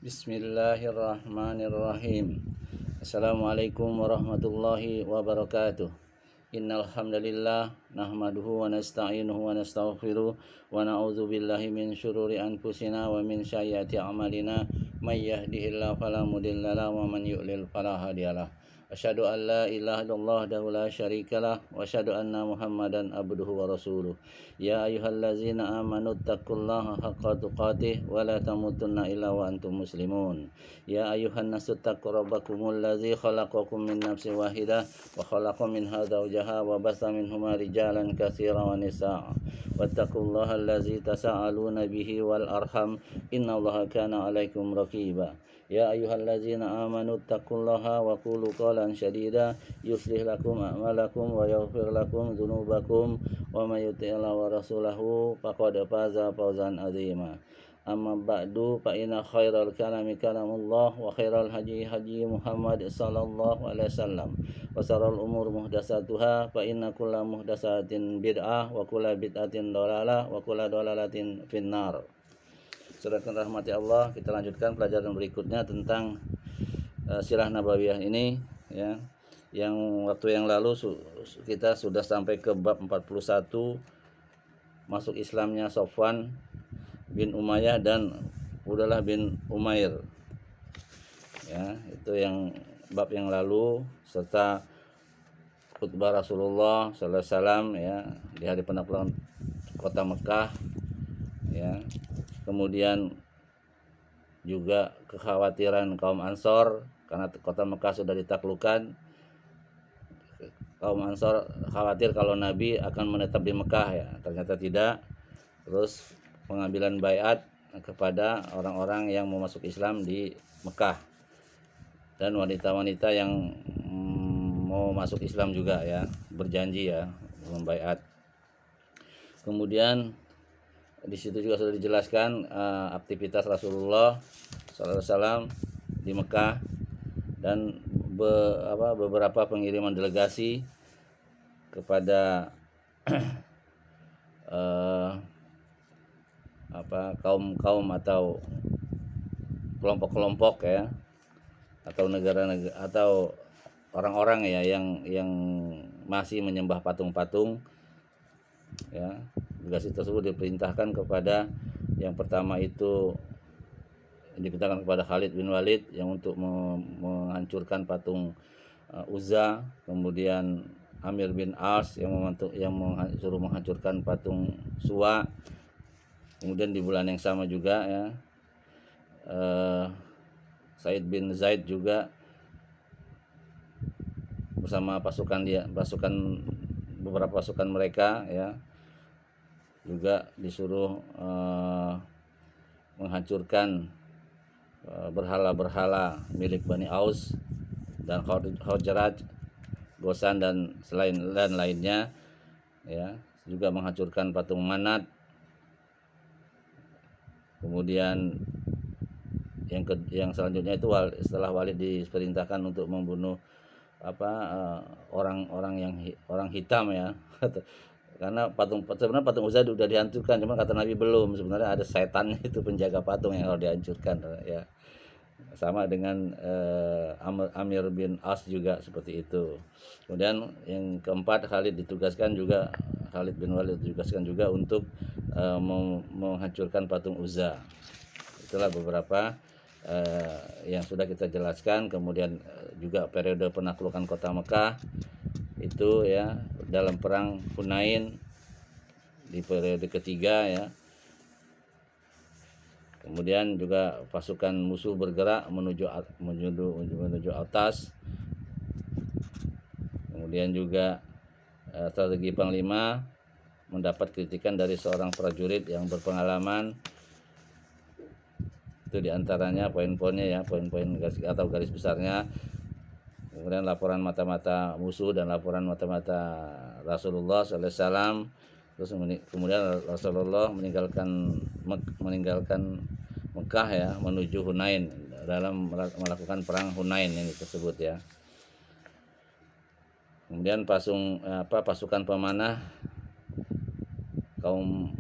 Bismillahirrahmanirrahim. Assalamualaikum warahmatullahi wabarakatuh. Innal hamdalillah nahmaduhu wa nasta'inuhu wa nastaghfiruh wa na'udzu billahi min syururi anfusina wa min sayyiati a'malina may yahdihillahu fala mudilla lahu wa man yudlil fala hadiyalah. Asyhadu an la ilaha illallah wahdahu la syarikalah wa asyhadu anna Muhammadan abduhu wa rasuluh. Ya ayyuhallazina amanu taqullaha haqqa tuqatih wa la tamutunna illa wa antum muslimun. Ya ayyuhan nasu taqu rabbakumul ladzi khalaqakum min nafsin wahidah wa khalaqa minha zawjaha wa basa minhuma rijalan katsiran wa nisaa. Wattaqullaha allazi tasaaluna bihi wal arham innallaha kana 'alaikum raqiba. Ya ayyuhallazina amanu taqullaha wa qulu qawlan sadida yuslih lakum a'malakum wa yaghfir lakum dzunubakum wa may yuti'illah wa rasulahu faqad faza fawzan 'azima. Amma ba'du fa inna khairal kalami kalamullah wa khairal hadi hadi Muhammad sallallahu alaihi wasallam wa sharral umur muhdatsatuha fa inna kulla muhdatsatin bid'ah wa kulla bid'atin dhalalah wa kulla dhalalatin finnar. Saudara rahmati Allah, kita lanjutkan pelajaran berikutnya tentang sirah nabawiyah ini ya. Yang waktu yang lalu kita sudah sampai ke bab 41, masuk Islamnya Sofwan bin Umayyah dan Udallah bin Umair. Ya, itu yang bab yang lalu, serta khutbah Rasulullah sallallahu alaihi wasallam ya di hari penaklukan kota Mekah ya. Kemudian juga kekhawatiran kaum Ansor karena kota Mekah sudah ditaklukkan. Kaum Ansor khawatir kalau Nabi akan menetap di Mekah ya, ternyata tidak. Terus pengambilan baiat kepada orang-orang yang mau masuk Islam di Mekah dan wanita-wanita yang mau masuk Islam juga ya, berjanji ya membaiat. Kemudian di situ juga sudah dijelaskan aktivitas Rasulullah SAW di Mekah dan beberapa pengiriman delegasi kepada kaum atau kelompok-kelompok ya, atau negara-negara atau orang-orang ya yang masih menyembah patung-patung ya. Delegasi tersebut diperintahkan kepada, yang pertama itu diperintahkan kepada Khalid bin Walid yang untuk menghancurkan patung Uzza, kemudian Amir bin As yang suruh menghancurkan patung Suwa. Kemudian di bulan yang sama juga ya, Said bin Zaid juga bersama beberapa pasukan mereka ya, juga disuruh menghancurkan berhala-berhala milik Bani Aus dan Khazraj, Gosan dan lainnya ya, juga menghancurkan patung Manat. Kemudian yang selanjutnya itu setelah Walid diperintahkan untuk membunuh orang hitam ya. Karena sebenarnya patung Uzza sudah dihancurkan, cuma kata Nabi belum, sebenarnya ada setan itu penjaga patung yang harus dihancurkan ya. Sama dengan Amir bin As juga seperti itu. Kemudian yang keempat, Khalid bin Walid ditugaskan juga untuk menghancurkan patung Uzza. Itulah beberapa yang sudah kita jelaskan. Kemudian juga periode penaklukan kota Mekah itu ya, dalam perang Hunain di periode ketiga ya. Kemudian juga pasukan musuh bergerak menuju atas. Kemudian juga strategi Panglima mendapat kritikan dari seorang prajurit yang berpengalaman. Itu diantaranya poin-poinnya ya, poin-poin garis besarnya. Kemudian laporan mata-mata musuh dan laporan mata-mata Rasulullah SAW. Terus kemudian Rasulullah meninggalkan Mekah ya, menuju Hunain dalam melakukan perang Hunain ini tersebut ya. Kemudian pasukan pemanah kaum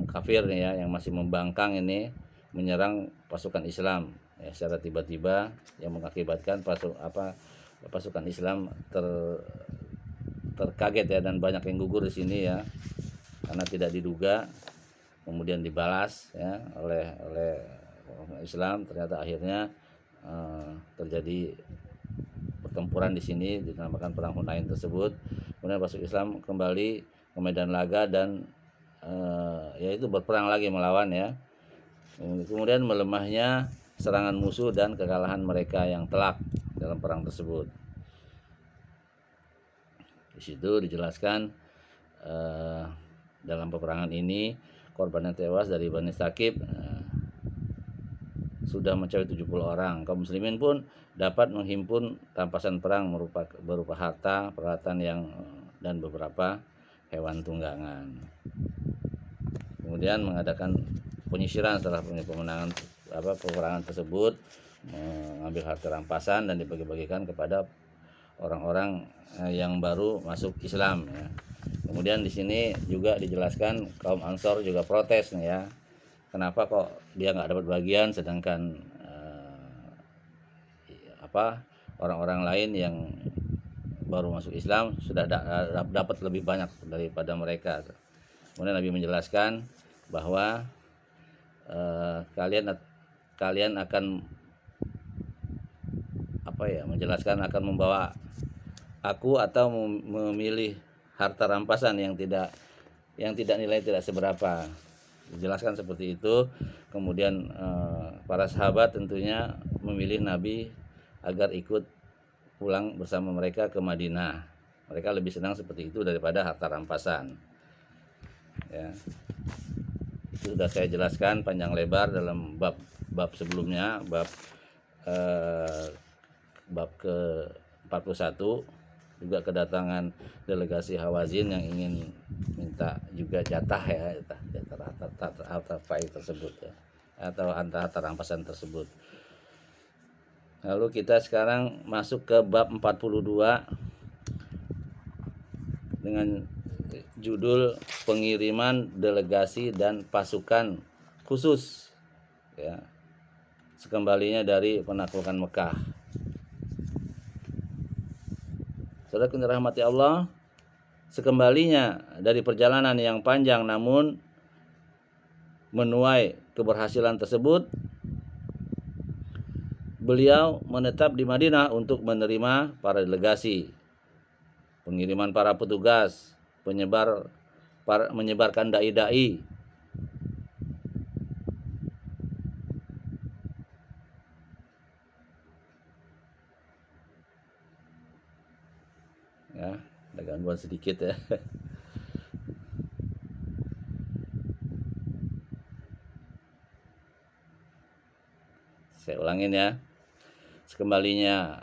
kafir ya, yang masih membangkang ini menyerang pasukan Islam ya, secara tiba-tiba yang mengakibatkan pasukan Islam terkaget ya, dan banyak yang gugur di sini ya karena tidak diduga, kemudian dibalas ya oleh orang Islam. Ternyata akhirnya terjadi pertempuran di sini dinamakan perang Hunain tersebut. Kemudian pasukan Islam kembali ke medan laga dan yaitu berperang lagi melawan ya. Kemudian melemahnya serangan musuh dan kekalahan mereka yang telak dalam perang tersebut. Di situ dijelaskan dalam peperangan ini korban yang tewas dari Bani Tsaqif sudah mencapai 70 orang. Kaum muslimin pun dapat menghimpun rampasan perang berupa harta, peralatan dan beberapa hewan tunggangan. Kemudian mengadakan penyisiran setelah peperangan tersebut, mengambil harta rampasan dan dibagi-bagikan kepada orang-orang yang baru masuk Islam ya. Kemudian di sini juga dijelaskan kaum Ansor juga protes nih ya. Kenapa kok dia nggak dapat bagian, sedangkan orang-orang lain yang baru masuk Islam sudah dapat lebih banyak daripada mereka. Kemudian Nabi menjelaskan bahwa kalian akan menjelaskan akan membawa aku atau memilih harta rampasan yang tidak nilai tidak seberapa. Dijelaskan seperti itu. Kemudian para sahabat tentunya memilih Nabi agar ikut pulang bersama mereka ke Madinah. Mereka lebih senang seperti itu daripada harta rampasan ya. Itu sudah saya jelaskan panjang lebar dalam bab sebelumnya, bab ke 41. Juga kedatangan delegasi Hawazin yang ingin minta juga jatah harta faid tersebut ya, atau harta rampasan tersebut. Lalu kita sekarang masuk ke bab 42 dengan judul pengiriman delegasi dan pasukan khusus ya, sekembalinya dari penaklukan Mekah. Saudara yang dirahmati Allah, sekembalinya dari perjalanan yang panjang namun menuai keberhasilan tersebut, beliau menetap di Madinah untuk menerima para delegasi, pengiriman para petugas, menyebarkan dai-dai, ya, ada gangguan sedikit ya. Saya ulangin ya. Sekembalinya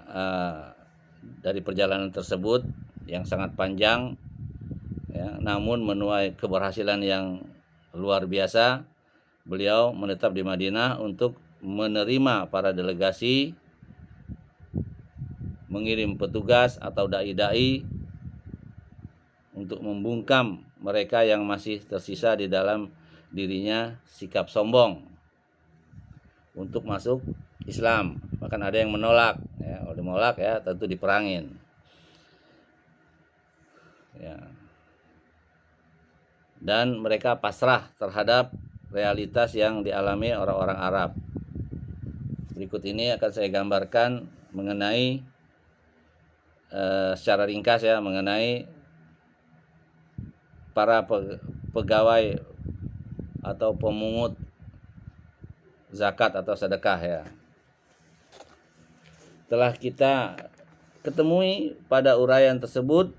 dari perjalanan tersebut yang sangat panjang ya, namun menuai keberhasilan yang luar biasa, beliau menetap di Madinah untuk menerima para delegasi, mengirim petugas atau dai-dai untuk membungkam mereka yang masih tersisa di dalam dirinya sikap sombong untuk masuk Islam. Bahkan ada yang menolak ya, kalau menolak ya tentu diperangin ya. Dan mereka pasrah terhadap realitas yang dialami orang-orang Arab. Berikut ini akan saya gambarkan mengenai secara ringkas ya, mengenai para pegawai atau pemungut zakat atau sedekah ya. Telah kita ketemui pada uraian tersebut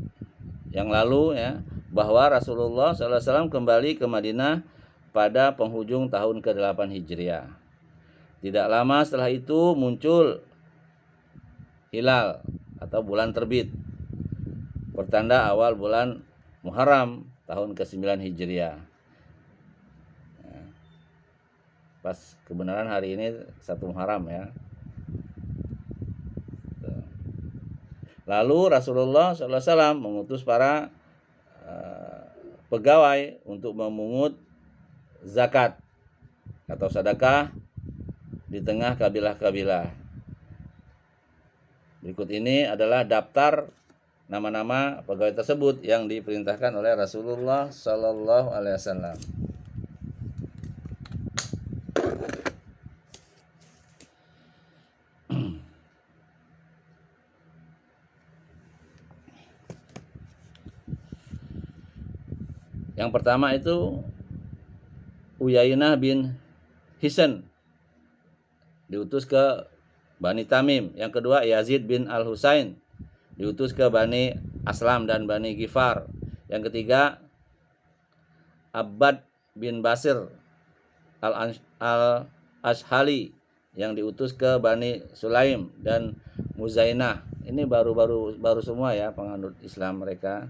yang lalu ya, bahwa Rasulullah SAW kembali ke Madinah pada penghujung tahun ke-8 Hijriah. Tidak lama setelah itu muncul hilal atau bulan terbit, pertanda awal bulan Muharram tahun ke-9 Hijriah. Pas kebenaran hari ini 1 Muharram ya. Lalu Rasulullah SAW mengutus para pegawai untuk memungut zakat atau sedekah di tengah kabilah-kabilah. Berikut ini adalah daftar nama-nama pegawai tersebut yang diperintahkan oleh Rasulullah Sallallahu Alaihi Wasallam. Yang pertama itu Uyainah bin Hisn, diutus ke Bani Tamim. Yang kedua Yazid bin Al-Husain, diutus ke Bani Aslam dan Bani Ghifar. Yang ketiga Abbad bin Basir Al-Ashhali, yang diutus ke Bani Sulaim dan Muzainah. Ini baru semua ya penganut Islam mereka.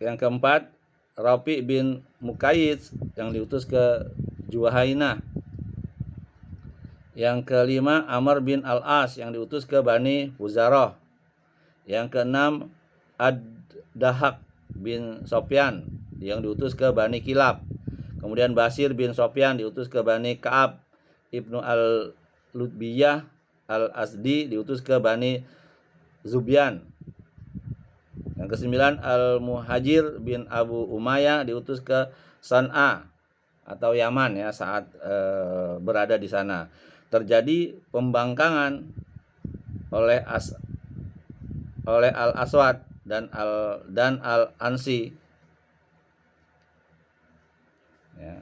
Yang keempat Rafi bin Muqayyid, yang diutus ke Juhainah. Yang kelima Amr bin Al-As, yang diutus ke Bani Huzarah. Yang keenam Ad-Dahak bin Sofyan, yang diutus ke Bani Kilab. Kemudian Basir bin Sofyan diutus ke Bani Ka'ab. Ibnu Al-Lutbiyah Al-Asdi diutus ke Bani Zubyan. Yang kesembilan Al-Muhajir bin Abu Umayyah diutus ke San'a atau Yaman ya saat berada di sana. Terjadi pembangkangan oleh Al-Aswad dan Al-Ansi. Ya.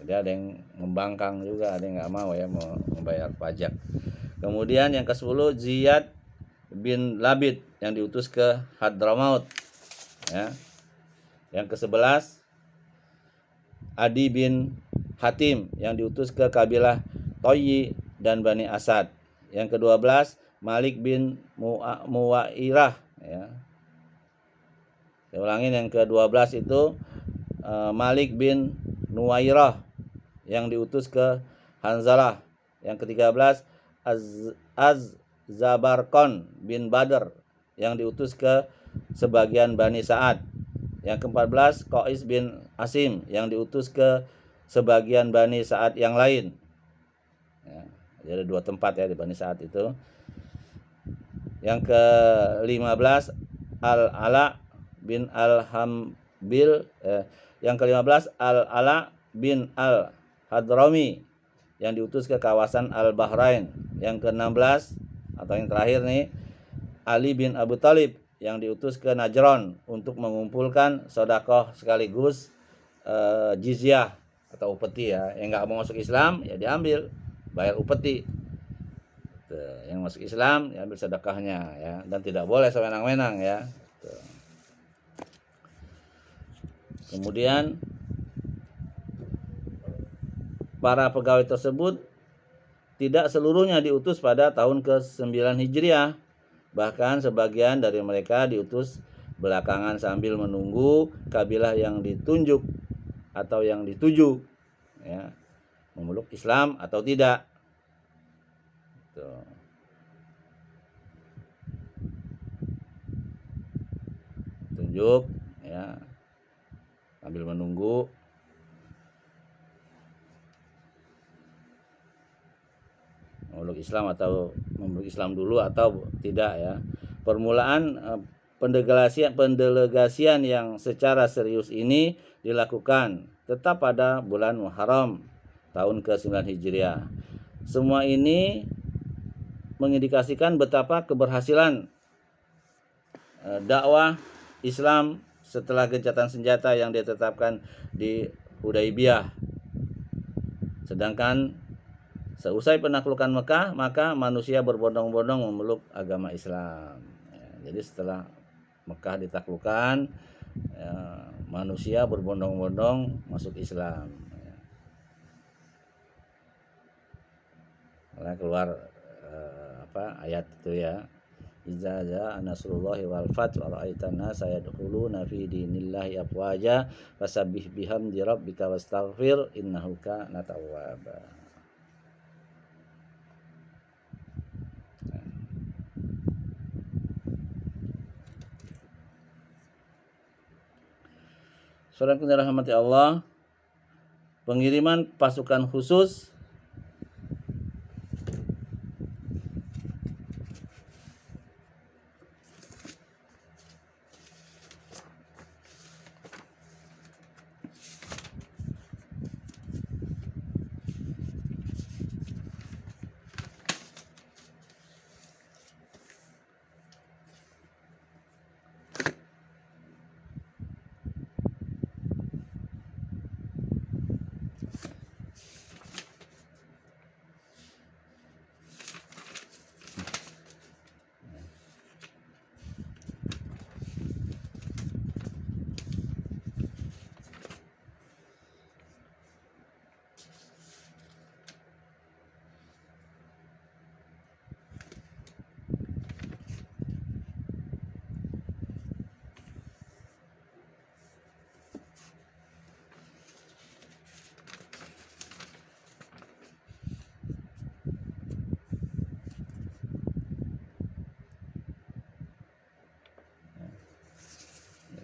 Jadi ada yang membangkang juga, ada yang nggak mau ya mau membayar pajak. Kemudian yang ke-10 Ziyad bin Labid, yang diutus ke Hadramaut. Ya. Yang ke-11 Adi bin Hatim, yang diutus ke kabilah Toyi dan Bani Asad. Yang ke-12 Malik bin Muwairah. Ya. Saya ulangin, yang ke-12 itu Malik bin Nuwairah, yang diutus ke Hanzalah. Yang ke-13 Az-Zabarkon bin Badr, yang diutus ke sebagian Bani Sa'ad. Yang ke-14 Qais bin Asim, yang diutus ke sebagian Bani Sa'ad yang lain. Ya, jadi 2 tempat ya di Bani Sa'ad itu. Yang ke-15 Al-Ala bin Al-Hambil, yang ke-15 Al-Ala bin Al-Hadrami, yang diutus ke kawasan Al-Bahrain. Yang ke-16 atau yang terakhir nih Ali bin Abu Thalib, yang diutus ke Najran untuk mengumpulkan sedekah sekaligus jizyah atau upeti ya. Yang nggak mau masuk Islam ya diambil, bayar upeti. Yang masuk Islam diambil sedekahnya ya, dan tidak boleh sewenang-wenang ya. Kemudian para pegawai tersebut tidak seluruhnya diutus pada tahun ke-9 Hijriah. Bahkan sebagian dari mereka diutus belakangan sambil menunggu kabilah yang ditunjuk atau yang dituju ya, memeluk Islam atau tidak. Tuh. Tunjuk ya, sambil menunggu. Memeluk Islam atau memeluk Islam dulu atau tidak ya. Permulaan pendelegasian yang secara serius ini dilakukan tetap pada bulan Muharram tahun ke-9 Hijriah. Semua ini mengindikasikan betapa keberhasilan dakwah Islam setelah gencatan senjata yang ditetapkan di Hudaybiyah. Sedangkan seusai penaklukan Mekah, maka manusia berbondong-bondong memeluk agama Islam. Ya, jadi setelah Mekah ditaklukkan, ya, manusia berbondong-bondong masuk Islam. Ya. Karena keluar ayat itu ya. Iza jaa nasrullahi wal fath wa ra'aitan nasa yadkhuluna fi dinillahi afwaja fasabbih bihamdi rabbika wastaghfir innahu kana tawwaba. Saudara yang dirahmati Allah, pengiriman pasukan khusus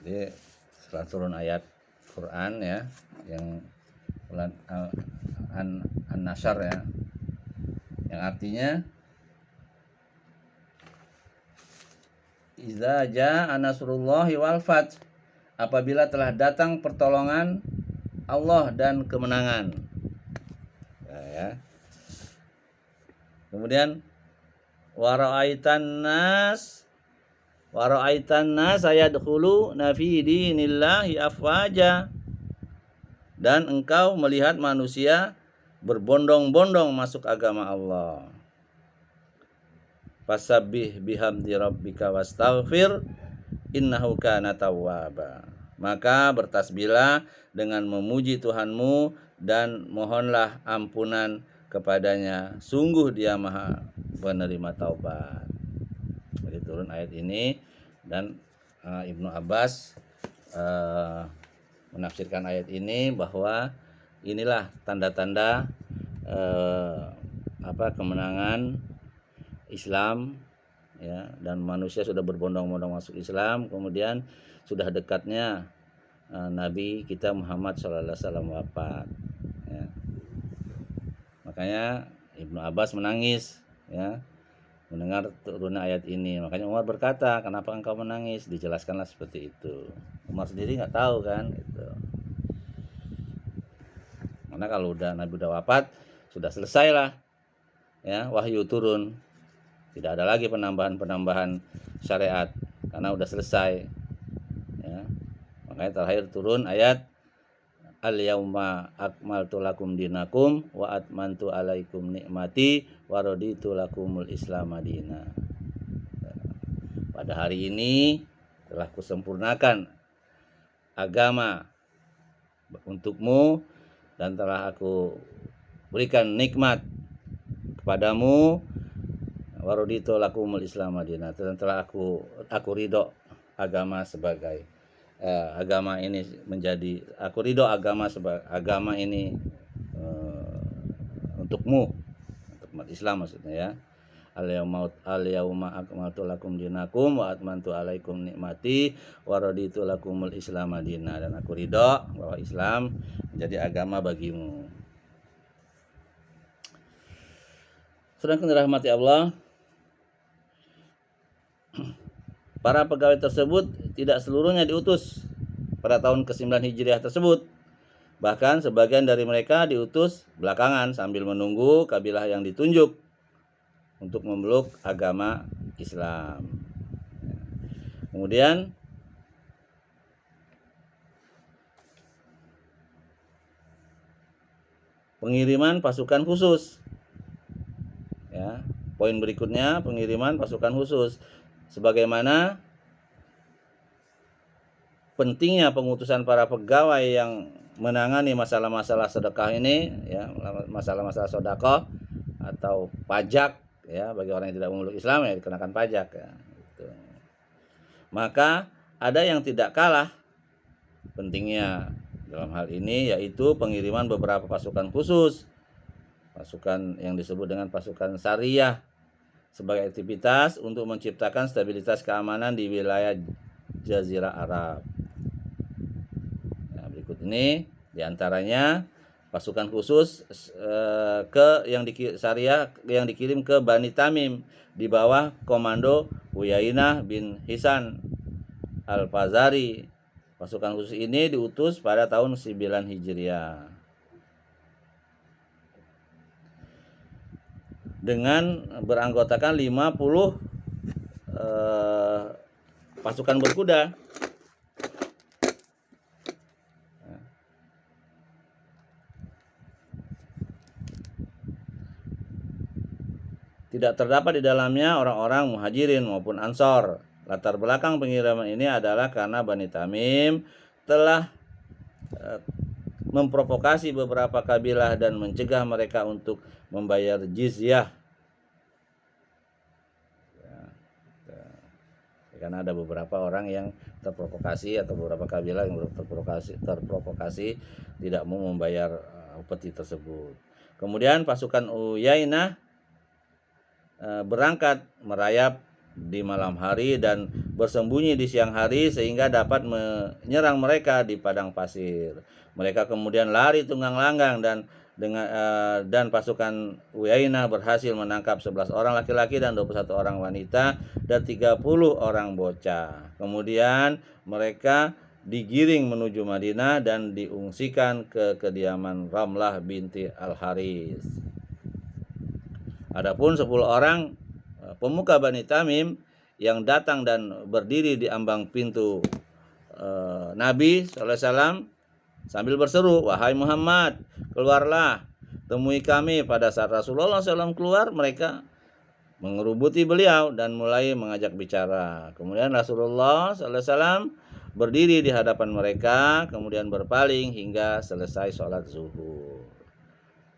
jadi setelah turun ayat Quran ya yang An-Nasyr ya, yang artinya Iza jaa nasrullahi wal fath, apabila telah datang pertolongan Allah dan kemenangan. Nah, ya. Kemudian wara'aitan nas yadkhuluna fi dinillahi afwaja, dan engkau melihat manusia berbondong-bondong masuk agama Allah. Fasabbih bihamdi rabbika wastaghfir innahu kana tawwaba. Maka bertasbihlah dengan memuji Tuhanmu dan mohonlah ampunan kepadanya, sungguh Dia Maha penerima taubat. Jadi turun ayat ini dan Ibnu Abbas menafsirkan ayat ini bahwa inilah tanda-tanda kemenangan Islam ya, dan manusia sudah berbondong-bondong masuk Islam, kemudian sudah dekatnya Nabi kita Muhammad SAW wafat ya. Makanya Ibnu Abbas menangis ya mendengar turunnya ayat ini. Makanya Umar berkata, kenapa engkau menangis? Dijelaskanlah seperti itu. Umar sendiri nggak tahu kan gitu. Karena kalau Nabi udah wafat, sudah selesai lah ya, wahyu turun. Tidak ada lagi penambahan syariat karena udah selesai ya. Makanya terakhir turun ayat al-yauma akmaltu lakum dinakum wa atmantu alaikum nikmati wa raditu lakumul islam madina. Pada hari ini telah kusempurnakan agama untukmu dan telah aku berikan nikmat kepadamu, wa raditu lakumul islam madina, dan telah aku ridho agama sebagai agama ini menjadi, aku ridho agama sebagai agama ini untukmu, untuk umat Islam maksudnya ya. Al-yauma akmaltu lakum dinakum wa atmantu alaikum nikmati wa raditu lakumul islam madina, dan aku ridho bahwa Islam menjadi agama bagimu. Saudara yang dirahmati Allah, para pegawai tersebut tidak seluruhnya diutus pada tahun ke-9 Hijriah tersebut. Bahkan sebagian dari mereka diutus belakangan sambil menunggu kabilah yang ditunjuk untuk memeluk agama Islam. Kemudian pengiriman pasukan khusus. Ya, poin berikutnya pengiriman pasukan khusus. Sebagaimana pentingnya pengutusan para pegawai yang menangani masalah-masalah sedekah ini ya, masalah-masalah sedekah atau pajak ya, bagi orang yang tidak memeluk Islam ya dikenakan pajak ya, gitu. Maka ada yang tidak kalah pentingnya dalam hal ini, yaitu pengiriman beberapa pasukan khusus, pasukan yang disebut dengan pasukan syariah, sebagai aktivitas untuk menciptakan stabilitas keamanan di wilayah Jazirah Arab. Nah, berikut ini diantaranya pasukan khusus Syariah yang dikirim ke Bani Tamim di bawah komando Uyainah bin Hisan Al-Fazari. Pasukan khusus ini diutus pada tahun 9 Hijriah dengan beranggotakan 50 pasukan berkuda. Tidak terdapat di dalamnya orang-orang muhajirin maupun ansor. Latar belakang pengiriman ini adalah karena Bani Tamim telah memprovokasi beberapa kabilah dan mencegah mereka untuk membayar jizyah. Karena ada beberapa orang yang terprovokasi atau beberapa kabilah yang terprovokasi tidak mau membayar upeti tersebut. Kemudian pasukan Uyainah berangkat merayap di malam hari dan bersembunyi di siang hari sehingga dapat menyerang mereka di padang pasir. Mereka kemudian lari tunggang-langgang dan pasukan Uyainah berhasil menangkap 11 orang laki-laki dan 21 orang wanita dan 30 orang bocah. Kemudian mereka digiring menuju Madinah dan diungsikan ke kediaman Ramlah binti Al-Haris. Adapun 10 orang pemuka Bani Tamim yang datang dan berdiri di ambang pintu Nabi SAW sambil berseru, "Wahai Muhammad, keluarlah, temui kami." Pada saat Rasulullah SAW keluar, mereka mengerubuti beliau dan mulai mengajak bicara. Kemudian Rasulullah SAW berdiri di hadapan mereka, kemudian berpaling hingga selesai sholat zuhur.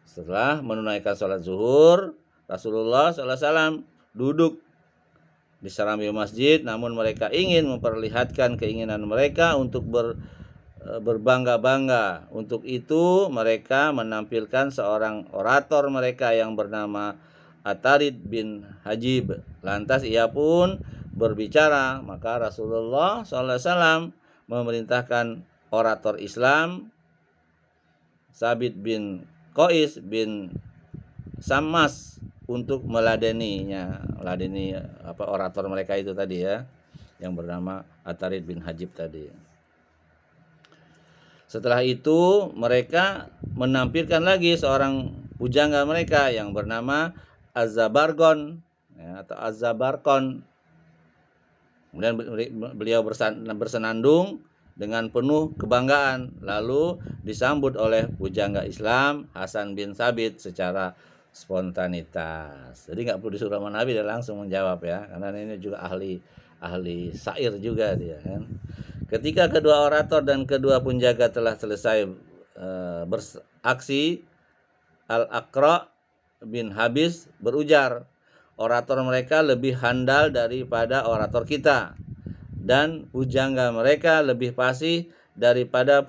Setelah menunaikan sholat zuhur, Rasulullah SAW duduk di serambi masjid, namun mereka ingin memperlihatkan keinginan mereka untuk berbangga-bangga. Untuk itu mereka menampilkan seorang orator mereka yang bernama Atarid bin Hajib. Lantas ia pun berbicara, maka Rasulullah SAW memerintahkan orator Islam Sabit bin Qais bin Sammas untuk meladeni orator mereka itu tadi ya, yang bernama Atarid bin Hajib tadi. Setelah itu mereka menampilkan lagi seorang pujangga mereka yang bernama Az-Zabargon atau Az-Zabarkon. Kemudian beliau bersenandung dengan penuh kebanggaan, lalu disambut oleh pujangga Islam Hasan bin Sabit secara spontanitas. Jadi nggak perlu disuruh sama Nabi, dia langsung menjawab ya, karena ini juga ahli syair juga dia kan. Ketika kedua orator dan kedua penjaga telah selesai beraksi, Al-Aqra bin Habis berujar, "Orator mereka lebih handal daripada orator kita, dan pujangga mereka lebih fasih daripada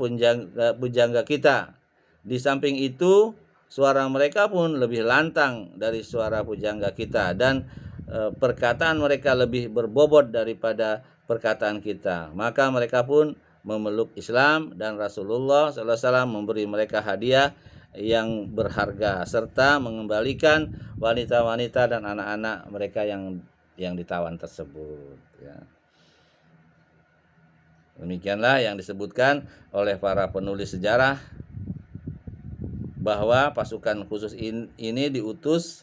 pujangga kita. Di samping itu, suara mereka pun lebih lantang dari suara pujangga kita, dan perkataan mereka lebih berbobot daripada perkataan kita." Maka mereka pun memeluk Islam dan Rasulullah SAW memberi mereka hadiah yang berharga serta mengembalikan wanita-wanita dan anak-anak mereka yang ditawan tersebut ya. Demikianlah yang disebutkan oleh para penulis sejarah bahwa pasukan khusus ini diutus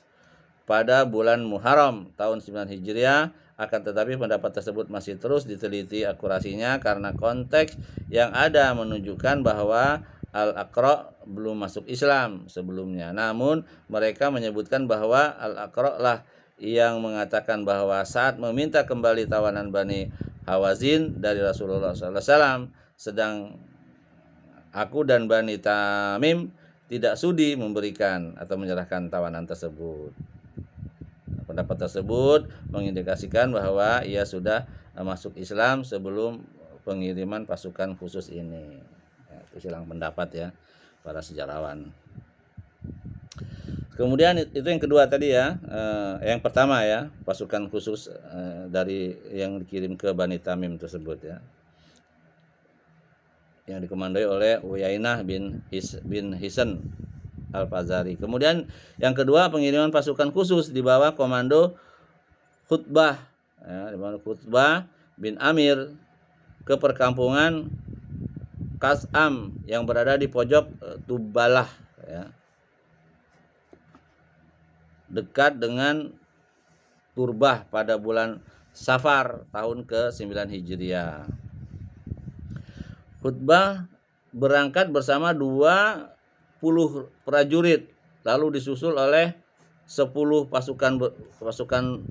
pada bulan Muharram tahun 9 Hijriah, akan tetapi pendapat tersebut masih terus diteliti akurasinya karena konteks yang ada menunjukkan bahwa Al-Aqra belum masuk Islam sebelumnya. Namun mereka menyebutkan bahwa Al-Aqra lah yang mengatakan bahwa saat meminta kembali tawanan Bani Hawazin dari Rasulullah SAW, sedang aku dan Bani Tamim tidak sudi memberikan atau menyerahkan tawanan tersebut. Pendapat tersebut mengindikasikan bahwa ia sudah masuk Islam sebelum pengiriman pasukan khusus ini. Ya, itu silang pendapat ya para sejarawan. Kemudian itu yang kedua tadi ya, yang pertama ya, pasukan khusus dari yang dikirim ke Bani Tamim tersebut ya. yang dikomandoi oleh Uyainah bin Hisan Al-Fazari. Kemudian yang kedua, pengiriman pasukan khusus di bawah komando Khutbah, ya, di bawah Khutbah bin Amir ke perkampungan Kas'am yang berada di pojok Tubalah, ya, dekat dengan Turbah pada bulan Safar tahun ke-9 Hijriah. Khutbah berangkat bersama 20 prajurit, lalu disusul oleh 10 pasukan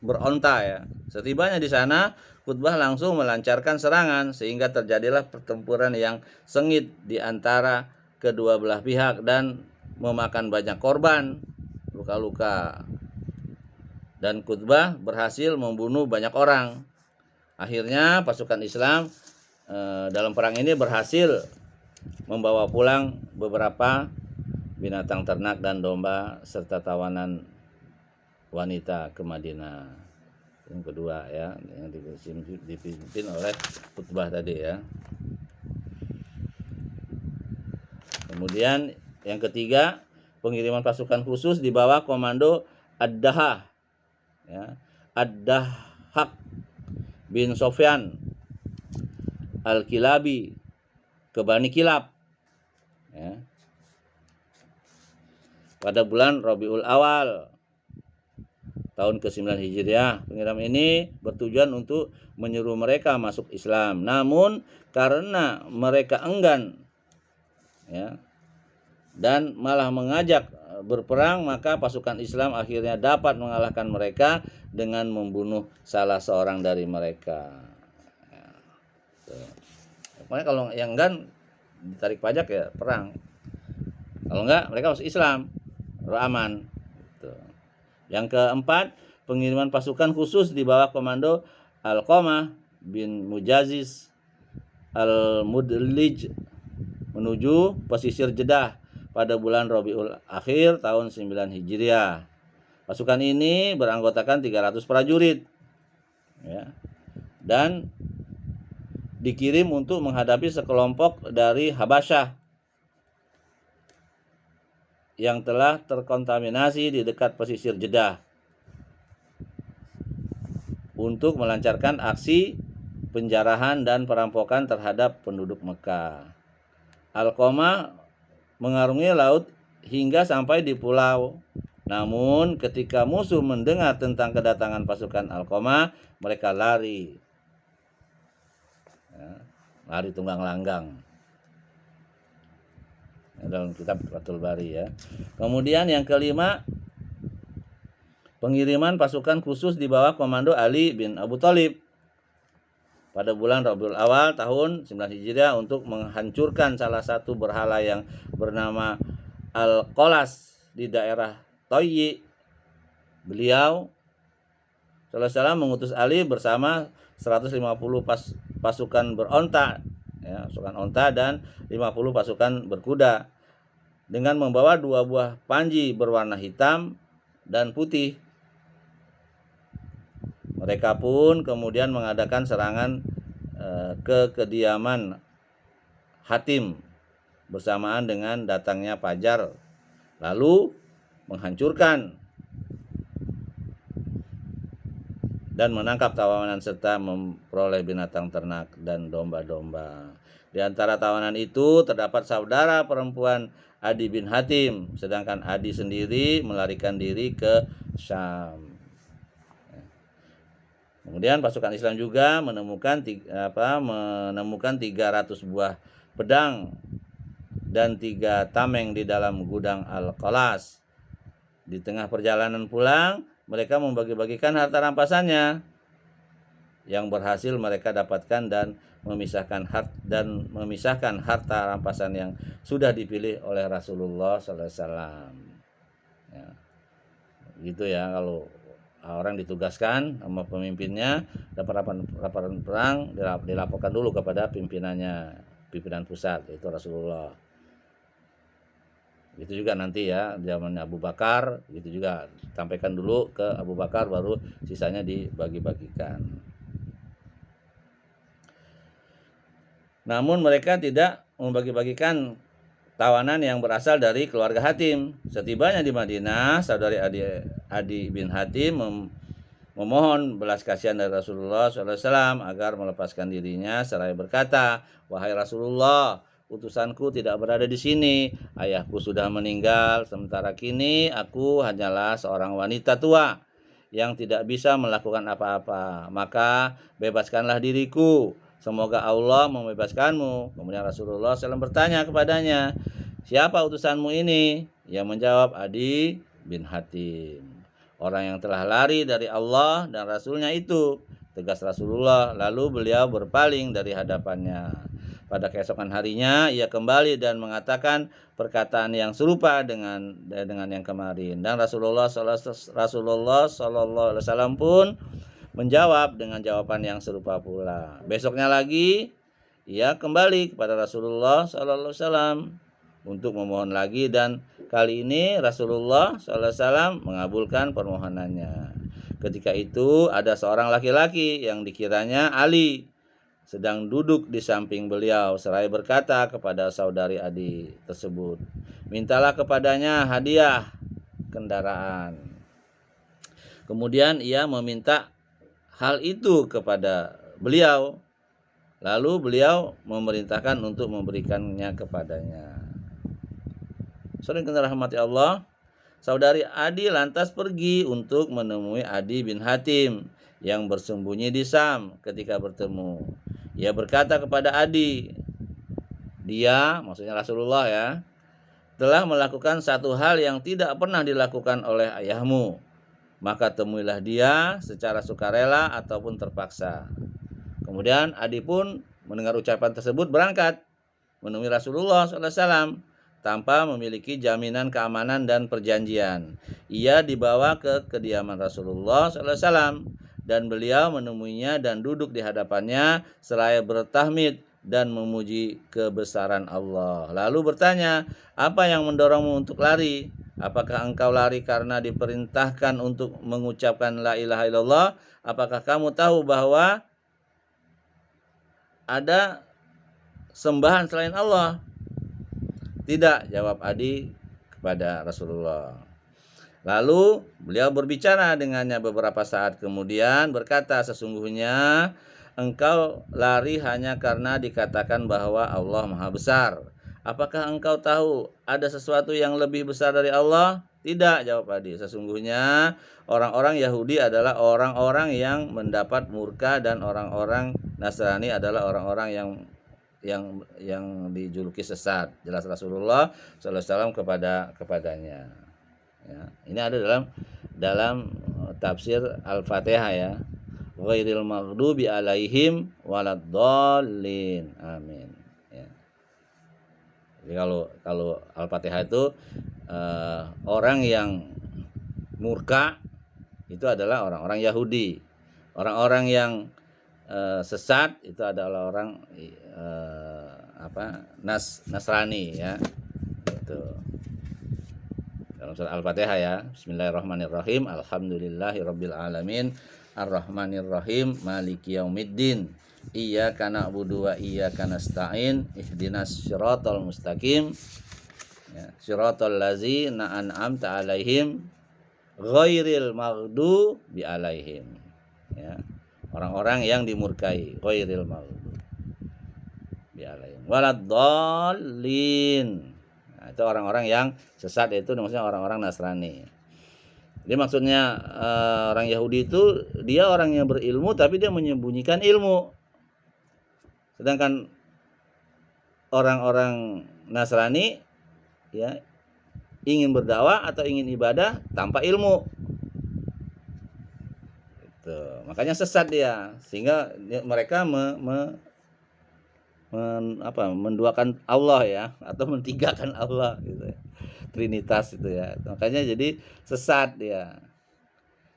beronta, ya. Setibanya di sana, Khutbah langsung melancarkan serangan sehingga terjadilah pertempuran yang sengit di antara kedua belah pihak dan memakan banyak korban, luka-luka. Dan Khutbah berhasil membunuh banyak orang. Akhirnya pasukan Islam dalam perang ini berhasil membawa pulang beberapa binatang ternak dan domba serta tawanan wanita ke Madinah. Yang kedua, ya, yang dipimpin oleh Khutbah tadi, ya. Kemudian yang ketiga, pengiriman pasukan khusus di bawah komando Ad-Dahah, ya, Ad-Dahhak bin Sofyan Al-Kilabi ke Bani Kilab, ya, pada bulan Rabiul Awal tahun ke-9 Hijriah. Pengiriman ini bertujuan untuk menyuruh mereka masuk Islam. Namun karena mereka enggan, ya, dan malah mengajak berperang, maka pasukan Islam akhirnya dapat mengalahkan mereka dengan membunuh salah seorang dari mereka. Ya, makanya kalau yang enggan ditarik pajak, ya perang. Kalau enggak, mereka masuk Islam, baru aman. Gitu. Yang keempat, pengiriman pasukan khusus di bawah komando Al-Qamah bin Mujaziz Al-Mudlij menuju pesisir Jeddah pada bulan Rabiul Akhir tahun 9 Hijriah. Pasukan ini beranggotakan 300 prajurit, ya, dan dikirim untuk menghadapi sekelompok dari Habasyah yang telah terkontaminasi di dekat pesisir Jeddah untuk melancarkan aksi penjarahan dan perampokan terhadap penduduk Mekah. Al-Qamah mengarungi laut hingga sampai di pulau. Namun ketika musuh mendengar tentang kedatangan pasukan Al-Qamah, mereka lari, ya, lari tunggang langgang. Dalam kitab Fathul Bari, ya. Kemudian yang kelima, pengiriman pasukan khusus di bawah komando Ali bin Abu Thalib pada bulan Rabiul Awal tahun 9 Hijriah untuk menghancurkan salah satu berhala yang bernama Al-Qolas di daerah Toyi. Beliau SAW mengutus Ali bersama 150 pasukan beronta, ya, pasukan onta dan 50 pasukan berkuda dengan membawa 2 buah panji berwarna hitam dan putih. Mereka pun kemudian mengadakan serangan ke kediaman Hatim bersamaan dengan datangnya fajar, lalu menghancurkan dan menangkap tawanan serta memperoleh binatang ternak dan domba-domba. Di antara tawanan itu terdapat saudara perempuan Adi bin Hatim, sedangkan Adi sendiri melarikan diri ke Syam. Kemudian pasukan Islam juga menemukan 300 buah pedang dan 3 tameng di dalam gudang Al-Qolas. Di tengah perjalanan pulang, mereka membagi-bagikan harta rampasannya yang berhasil mereka dapatkan dan memisahkan harta rampasan yang sudah dipilih oleh Rasulullah SAW. Ya, gitu ya, kalau orang ditugaskan sama pemimpinnya, dapat laporan perang dilaporkan dulu kepada pimpinan pusat, yaitu Rasulullah. Itu juga nanti, ya, zaman Abu Bakar, gitu juga sampaikan dulu ke Abu Bakar, baru sisanya dibagi-bagikan. Namun mereka tidak membagi-bagikan tawanan yang berasal dari keluarga Hatim. Setibanya di Madinah, saudari Adi bin Hatim memohon belas kasihan dari Rasulullah SAW agar melepaskan dirinya seraya berkata, "Wahai Rasulullah, utusanku tidak berada di sini. Ayahku sudah meninggal, sementara kini aku hanyalah seorang wanita tua yang tidak bisa melakukan apa-apa. Maka bebaskanlah diriku. Semoga Allah membebaskanmu." Kemudian Rasulullah SAW bertanya kepadanya, "Siapa utusanmu ini?" Ia menjawab, "Adi bin Hatim, orang yang telah lari dari Allah dan Rasulnya itu," tegas Rasulullah. Lalu beliau berpaling dari hadapannya. Pada keesokan harinya ia kembali dan mengatakan perkataan yang serupa dengan yang kemarin, dan Rasulullah SAW pun menjawab dengan jawaban yang serupa pula. Besoknya lagi ia kembali kepada Rasulullah SAW untuk memohon lagi, dan kali ini Rasulullah SAW mengabulkan permohonannya. Ketika itu ada seorang laki-laki yang dikiranya Ali sedang duduk di samping beliau seraya berkata kepada saudari Adi tersebut, "Mintalah kepadanya hadiah kendaraan." Kemudian ia meminta hal itu kepada beliau, lalu beliau memerintahkan untuk memberikannya kepadanya. Sering kita rahmati Allah, saudari Adi lantas pergi untuk menemui Adi bin Hatim yang bersembunyi di Sam. Ketika bertemu, ia berkata kepada Adi, "Dia," maksudnya Rasulullah ya, "telah melakukan satu hal yang tidak pernah dilakukan oleh ayahmu. Maka temuilah dia secara sukarela ataupun terpaksa." Kemudian Adi pun mendengar ucapan tersebut berangkat menemui Rasulullah SAW tanpa memiliki jaminan keamanan dan perjanjian. Ia dibawa ke kediaman Rasulullah SAW dan beliau menemuinya dan duduk di hadapannya seraya bertahmid dan memuji kebesaran Allah. Lalu bertanya, "Apa yang mendorongmu untuk lari? Apakah engkau lari karena diperintahkan untuk mengucapkan la ilaha illallah? Apakah kamu tahu bahwa ada sembahan selain Allah?" "Tidak," jawab Adi kepada Rasulullah. Lalu beliau berbicara dengannya beberapa saat kemudian berkata, "Sesungguhnya engkau lari hanya karena dikatakan bahwa Allah Maha Besar. Apakah engkau tahu ada sesuatu yang lebih besar dari Allah?" "Tidak," jawab Adi. "Sesungguhnya orang-orang Yahudi adalah orang-orang yang mendapat murka dan orang-orang Nasrani adalah orang-orang yang dijuluki sesat." Jelas Rasulullah SAW kepadanya. Ya, ini ada dalam tafsir Al-Fatihah ya. Ghairil maghdubi alaihim waladdallin. Amin. Ya. Jadi kalau Al-Fatihah itu orang yang murka itu adalah orang-orang Yahudi. Orang-orang yang sesat itu adalah orang Nasrani ya. Itu. Dalam surah Al-Fatihah ya. Bismillahirrahmanirrahim. Alhamdulillahirabbil alamin. Arrahmanirrahim. Maliki yaumiddin. Iyyaka na'budu wa iyyaka nasta'in. Ihdinas siratal mustaqim. Ya, siratal ladzina an'amta 'alaihim ghairil maghdubi 'alaihim. Ya. Orang-orang yang dimurkai, ghairil maghdubi 'alaihim waladdallin. Itu orang-orang yang sesat, itu maksudnya orang-orang Nasrani. Jadi maksudnya orang Yahudi itu dia orang yang berilmu tapi dia menyembunyikan ilmu. Sedangkan orang-orang Nasrani ya ingin berdakwah atau ingin ibadah tanpa ilmu. Gitu. Makanya sesat dia, sehingga mereka menduakan Allah ya, atau mentigakan Allah gitu ya. Trinitas itu ya. Makanya jadi sesat dia.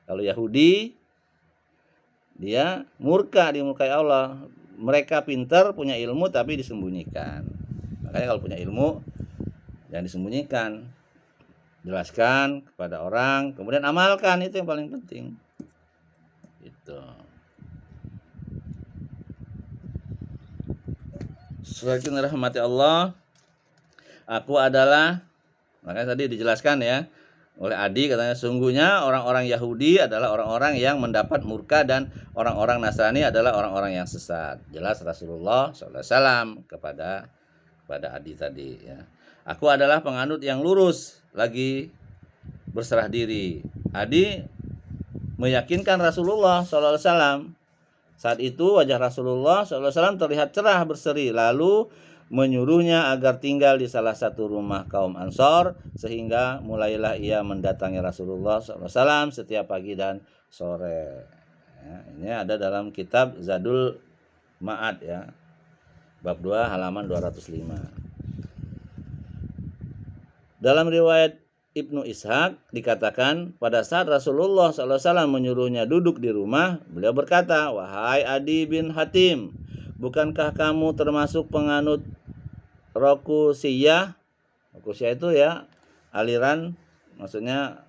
Kalau Yahudi dia dimurkai Allah. Mereka pintar, punya ilmu tapi disembunyikan. Makanya kalau punya ilmu jangan disembunyikan. Jelaskan kepada orang, kemudian amalkan, itu yang paling penting. Gitu. Semakin rahmati Allah, aku adalah, makanya tadi dijelaskan ya oleh Adi, katanya sungguhnya orang-orang Yahudi adalah orang-orang yang mendapat murka dan orang-orang Nasrani adalah orang-orang yang sesat. Jelas Rasulullah SAW kepada Adi tadi ya. Aku adalah penganut yang lurus lagi berserah diri. Adi meyakinkan Rasulullah SAW. Saat itu wajah Rasulullah SAW terlihat cerah berseri, lalu menyuruhnya agar tinggal di salah satu rumah kaum Ansor, sehingga mulailah ia mendatangi Rasulullah SAW setiap pagi dan sore. Ya, ini ada dalam kitab Zadul Ma'ad ya, bab 2 halaman 205. Dalam riwayat Ibnu Ishaq dikatakan pada saat Rasulullah SAW menyuruhnya duduk di rumah, beliau berkata, "Wahai Adi bin Hatim, bukankah kamu termasuk penganut Rokusiyah?" Rokusiyah itu ya aliran, maksudnya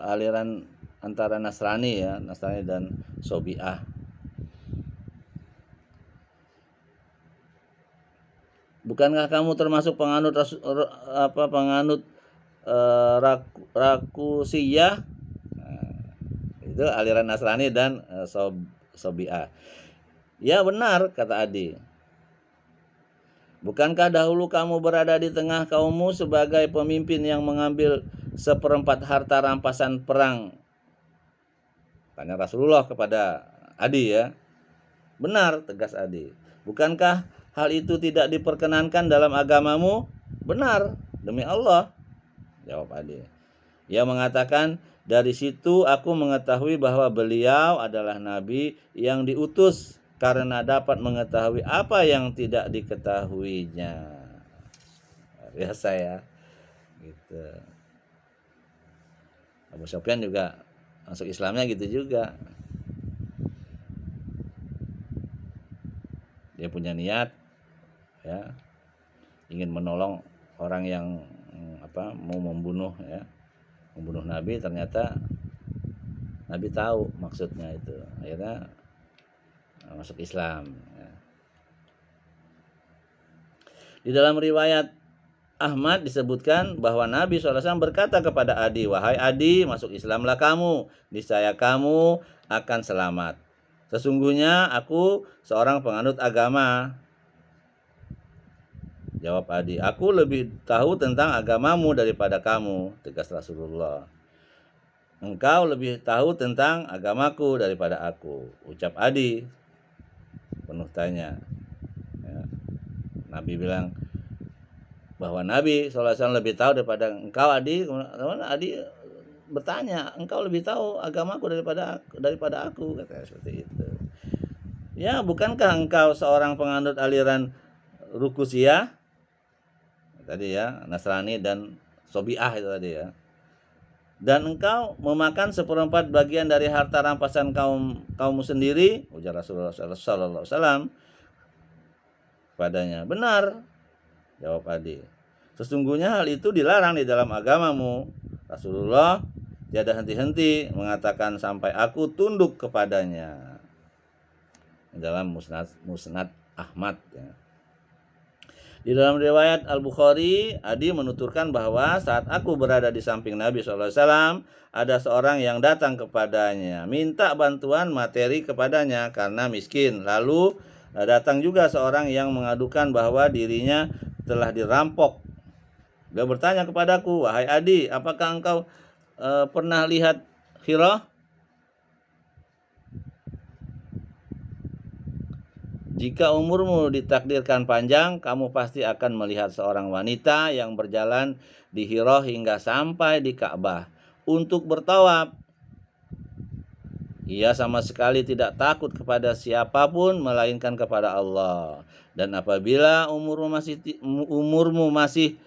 aliran antara Nasrani ya, Nasrani dan Sobiah. Bukankah kamu termasuk penganut Rakusiyah? Nah, itu aliran Nasrani dan Sobiah. Ya benar, kata Adi. Bukankah dahulu kamu berada di tengah kaummu sebagai pemimpin yang mengambil 1/4 harta rampasan perang? Tanya Rasulullah kepada Adi ya. Benar, tegas Adi. Bukankah hal itu tidak diperkenankan dalam agamamu? Benar, demi Allah, jawab Adi. Ia mengatakan, dari situ aku mengetahui bahwa beliau adalah nabi yang diutus karena dapat mengetahui apa yang tidak diketahuinya. Biasa ya, gitu. Abu Sufyan juga masuk Islamnya gitu juga. Dia punya niat ya, ingin menolong orang yang mau membunuh ya, membunuh Nabi. Ternyata Nabi tahu maksudnya itu, akhirnya masuk Islam ya. Di dalam riwayat Ahmad disebutkan bahwa Nabi SAW berkata kepada Adi, "Wahai Adi, masuk Islamlah kamu, niscaya kamu akan selamat. Sesungguhnya aku seorang penganut agama." Jawab Adi, "Aku lebih tahu tentang agamamu daripada kamu," tegas Rasulullah. "Engkau lebih tahu tentang agamaku daripada aku," ucap Adi penuh tanya ya. Nabi bilang bahwa Nabi SAW lebih tahu daripada engkau Adi. Adi bertanya, "Engkau lebih tahu agamaku daripada aku," katanya seperti itu. Ya, bukankah engkau seorang penganut aliran Rukusiyah tadi ya, Nasrani dan Sobiah itu tadi ya. Dan engkau memakan 1/4 bagian dari harta rampasan kaummu sendiri, ujar Rasulullah SAW padanya. Benar, jawab Adi. Sesungguhnya hal itu dilarang di dalam agamamu. Rasulullah tiada henti-henti mengatakan sampai aku tunduk kepadanya. Dalam Musnad Ahmad ya. Di dalam riwayat Al-Bukhari, Adi menuturkan bahwa saat aku berada di samping Nabi SAW, ada seorang yang datang kepadanya, minta bantuan materi kepadanya karena miskin. Lalu datang juga seorang yang mengadukan bahwa dirinya telah dirampok. Dia bertanya kepadaku, "Wahai Adi, apakah engkau pernah lihat Hira? Jika umurmu ditakdirkan panjang, kamu pasti akan melihat seorang wanita yang berjalan di Hira hingga sampai di Ka'bah untuk bertawaf. Ia sama sekali tidak takut kepada siapapun melainkan kepada Allah. Dan apabila umurmu masih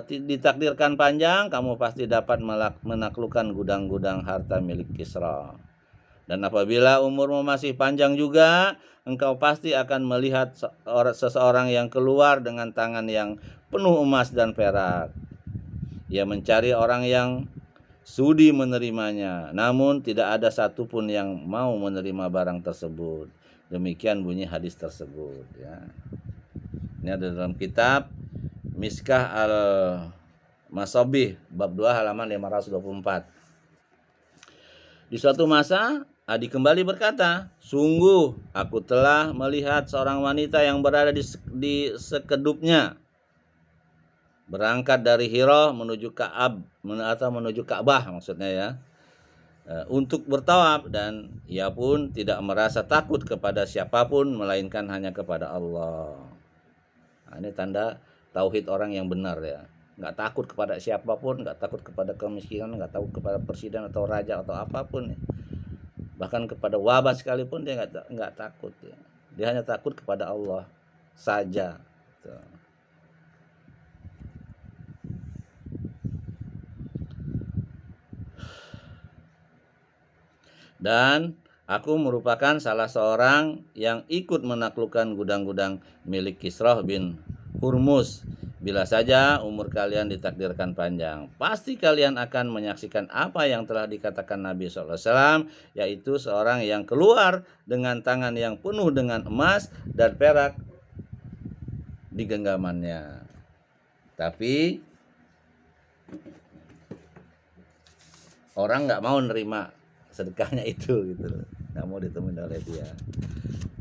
ditakdirkan panjang, kamu pasti dapat menaklukkan gudang-gudang harta milik Kisra. Dan apabila umurmu masih panjang juga, engkau pasti akan melihat seseorang yang keluar dengan tangan yang penuh emas dan perak. Ia mencari orang yang sudi menerimanya, namun tidak ada satupun yang mau menerima barang tersebut. Demikian bunyi hadis tersebut ya. Ini ada dalam kitab Miskah al-Masabih bab 2 halaman 524. Di suatu masa Adi kembali berkata, "Sungguh aku telah melihat seorang wanita yang berada di sekedupnya berangkat dari Hira menuju menuju Ka'bah maksudnya ya, untuk bertawaf, dan ia pun tidak merasa takut kepada siapapun melainkan hanya kepada Allah." Nah, ini tanda tauhid orang yang benar ya. Nggak takut kepada siapapun, nggak takut kepada kemiskinan, nggak takut kepada presiden atau raja atau apapun ya. Bahkan kepada wabah sekalipun dia nggak takut ya. Dia hanya takut kepada Allah saja. Dan aku merupakan salah seorang yang ikut menaklukkan gudang-gudang milik Kisrah bin Hurmuz. Bila saja umur kalian ditakdirkan panjang, pasti kalian akan menyaksikan apa yang telah dikatakan Nabi SAW, yaitu seorang yang keluar dengan tangan yang penuh dengan emas dan perak di genggamannya. Tapi orang nggak mau nerima sedekahnya itu gitu, nggak mau ditemuin oleh dia.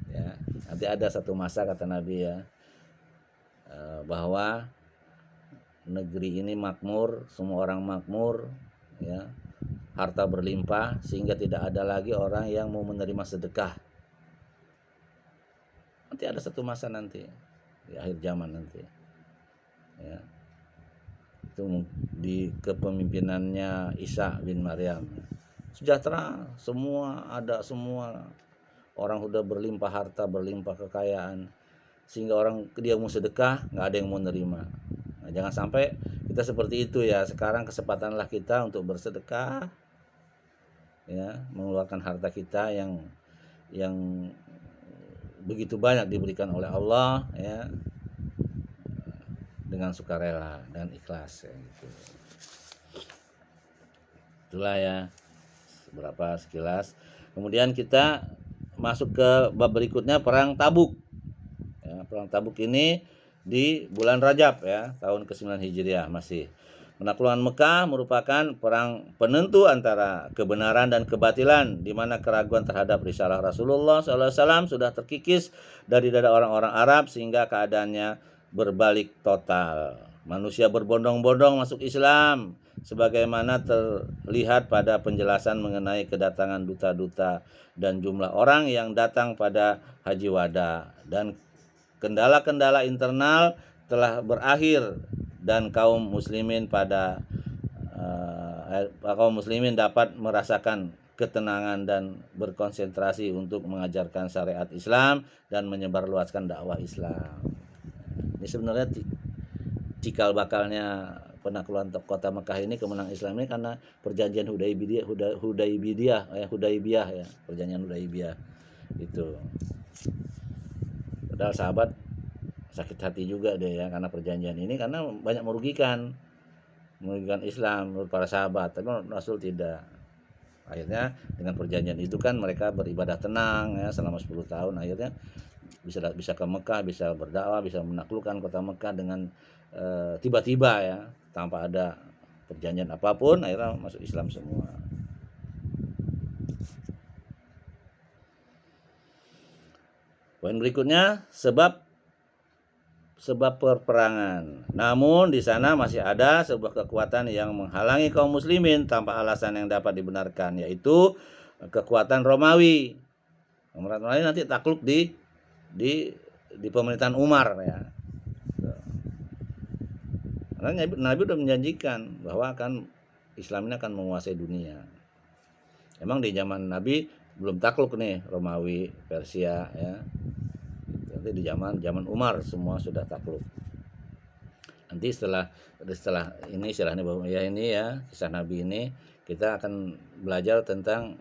Ya, nanti ada satu masa kata Nabi ya, bahwa negeri ini makmur, semua orang makmur, ya, harta berlimpah sehingga tidak ada lagi orang yang mau menerima sedekah. Nanti ada satu masa nanti di akhir zaman nanti, ya, itu di kepemimpinannya Isa bin Maryam. Sejahtera, semua ada, semua orang sudah berlimpah harta, berlimpah kekayaan, sehingga orang dia mau sedekah nggak ada yang mau nerima. Nah, jangan sampai kita seperti itu ya. Sekarang kesempatanlah kita untuk bersedekah, ya, mengeluarkan harta kita yang begitu banyak diberikan oleh Allah ya, dengan sukarela dan ikhlas ya, gitu. Itulah ya beberapa sekilas. Kemudian kita masuk ke bab berikutnya, perang Tabuk. Ya, perang Tabuk ini di bulan Rajab ya, tahun ke-9 Hijriah masih. Penaklukan Mekah merupakan perang penentu antara kebenaran dan kebatilan, di mana keraguan terhadap risalah Rasulullah SAW sudah terkikis dari dada orang-orang Arab sehingga keadaannya berbalik total. Manusia berbondong-bondong masuk Islam, sebagaimana terlihat pada penjelasan mengenai kedatangan duta-duta dan jumlah orang yang datang pada Haji Wada. Dan kendala-kendala internal telah berakhir dan kaum muslimin dapat merasakan ketenangan dan berkonsentrasi untuk mengajarkan syariat Islam dan menyebarluaskan dakwah Islam. Ini sebenarnya cikal bakalnya penaklukan kota Mekah ini, kemenangan Islam ini karena perjanjian Hudaibiyah ya, perjanjian Hudaibiyah itu. Padahal sahabat sakit hati juga deh ya karena perjanjian ini, karena banyak merugikan Islam menurut para sahabat, tapi Rasul tidak. Akhirnya dengan perjanjian itu kan mereka beribadah tenang ya selama 10 tahun. Akhirnya bisa ke Mekah, bisa berdakwah, bisa menaklukkan kota Mekah dengan tiba-tiba ya, tanpa ada perjanjian apapun, akhirnya masuk Islam semua. Poin berikutnya, sebab perperangan. Namun di sana masih ada sebuah kekuatan yang menghalangi kaum muslimin tanpa alasan yang dapat dibenarkan, yaitu kekuatan Romawi. Romawi nanti takluk di pemerintahan Umar ya. Karena Nabi sudah menjanjikan bahwa Islam ini akan menguasai dunia. Emang di zaman Nabi belum takluk nih Romawi, Persia ya. Nanti di zaman Umar semua sudah takluk. Nanti setelah ini istilahnya ya, ini ya kisah Nabi ini, kita akan belajar tentang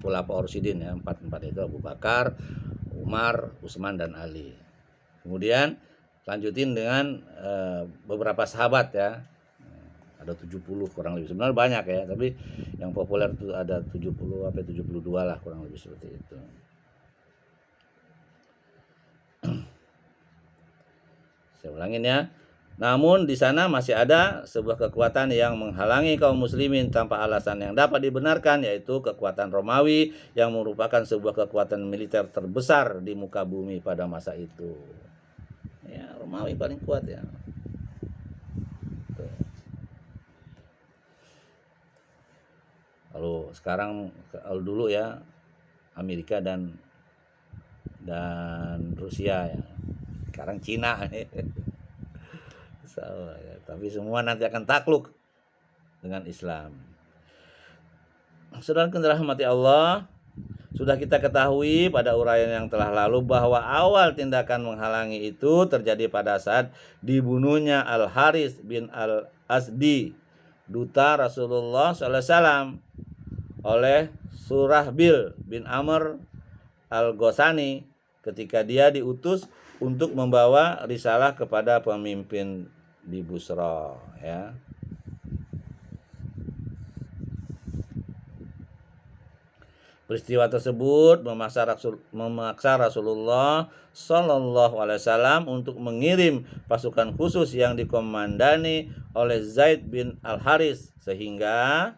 Khulafaur Rasyidin ya, empat itu Abu Bakar, Umar, Utsman dan Ali. Kemudian lanjutin dengan beberapa sahabat ya. Ada 70 kurang lebih, sebenarnya banyak ya, tapi yang populer itu ada 70 sampai 72 lah kurang lebih seperti itu. Saya ulangin ya. Namun di sana masih ada sebuah kekuatan yang menghalangi kaum muslimin tanpa alasan yang dapat dibenarkan, yaitu kekuatan Romawi yang merupakan sebuah kekuatan militer terbesar di muka bumi pada masa itu. Ya, Romawi paling kuat ya. Lalu sekarang, kalau dulu ya Amerika dan Rusia ya. Sekarang Cina. Salah ya. Tapi semua nanti akan takluk dengan Islam. Saudara yang dirahmati Allah, sudah kita ketahui pada uraian yang telah lalu bahwa awal tindakan menghalangi itu terjadi pada saat dibunuhnya Al-Harits bin Al-Asdi, duta Rasulullah SAW, oleh Surahbil bin Amr Al-Ghasani ketika dia diutus untuk membawa risalah kepada pemimpin di Busra ya. Peristiwa tersebut memaksa Rasulullah Shallallahu Alaihi Wasallam untuk mengirim pasukan khusus yang dikomandani oleh Zaid bin Al-Haris, sehingga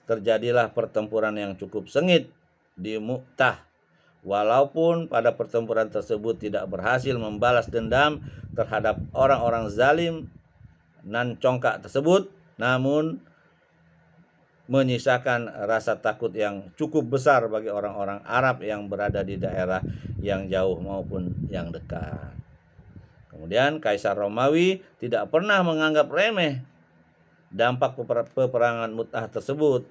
terjadilah pertempuran yang cukup sengit di Mu'tah. Walaupun pada pertempuran tersebut tidak berhasil membalas dendam terhadap orang-orang zalim nan congkak tersebut, namun menyisakan rasa takut yang cukup besar bagi orang-orang Arab yang berada di daerah yang jauh maupun yang dekat. Kemudian Kaisar Romawi tidak pernah menganggap remeh dampak peperangan Mu'tah tersebut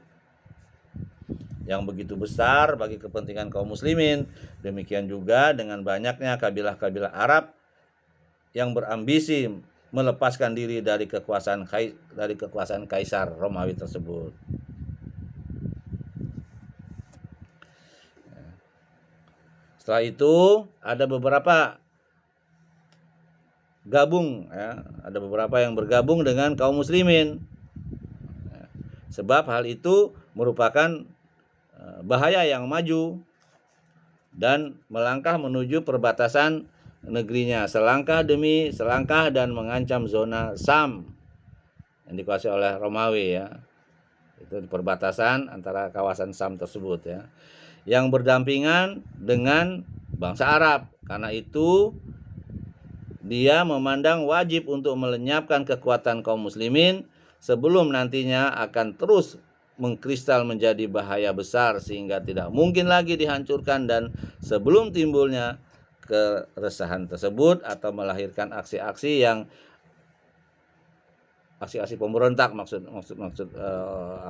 yang begitu besar bagi kepentingan kaum muslimin. Demikian juga dengan banyaknya kabilah-kabilah Arab yang berambisi melepaskan diri dari kekuasaan Kaisar Romawi tersebut. Setelah itu ada beberapa ada beberapa yang bergabung dengan kaum muslimin. Sebab hal itu merupakan bahaya yang maju dan melangkah menuju perbatasan negerinya selangkah demi selangkah dan mengancam zona Sam yang dikuasai oleh Romawi ya. Itu di perbatasan antara kawasan Sam tersebut ya, yang berdampingan dengan bangsa Arab. Karena itu dia memandang wajib untuk melenyapkan kekuatan kaum muslimin sebelum nantinya akan terus mengkristal menjadi bahaya besar sehingga tidak mungkin lagi dihancurkan, dan sebelum timbulnya keresahan tersebut atau melahirkan aksi-aksi pemberontak maksud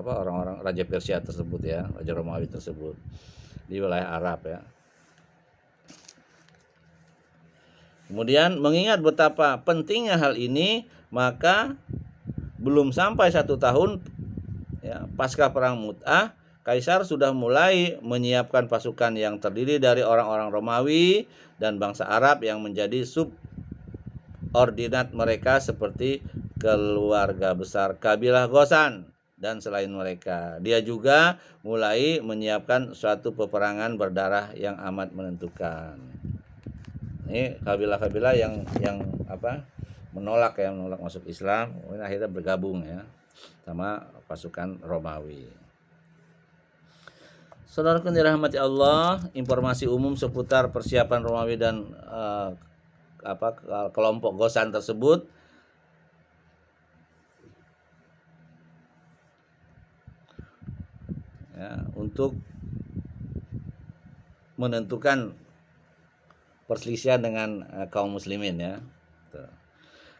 orang-orang Raja Persia tersebut ya, Raja Romawi tersebut di wilayah Arab ya. Kemudian mengingat betapa pentingnya hal ini, maka belum sampai 1 tahun ya, pasca perang Mu'tah, Kaisar sudah mulai menyiapkan pasukan yang terdiri dari orang-orang Romawi dan bangsa Arab yang menjadi subordinat mereka seperti keluarga besar kabilah Ghasan dan selain mereka. Dia juga mulai menyiapkan suatu peperangan berdarah yang amat menentukan. Ini kabilah-kabilah yang menolak masuk Islam, akhirnya bergabung ya sama pasukan Romawi. Saudaraku dirahmati Allah, informasi umum seputar persiapan Romawi dan kelompok Ghasan tersebut ya, untuk menentukan perselisihan dengan kaum muslimin ya.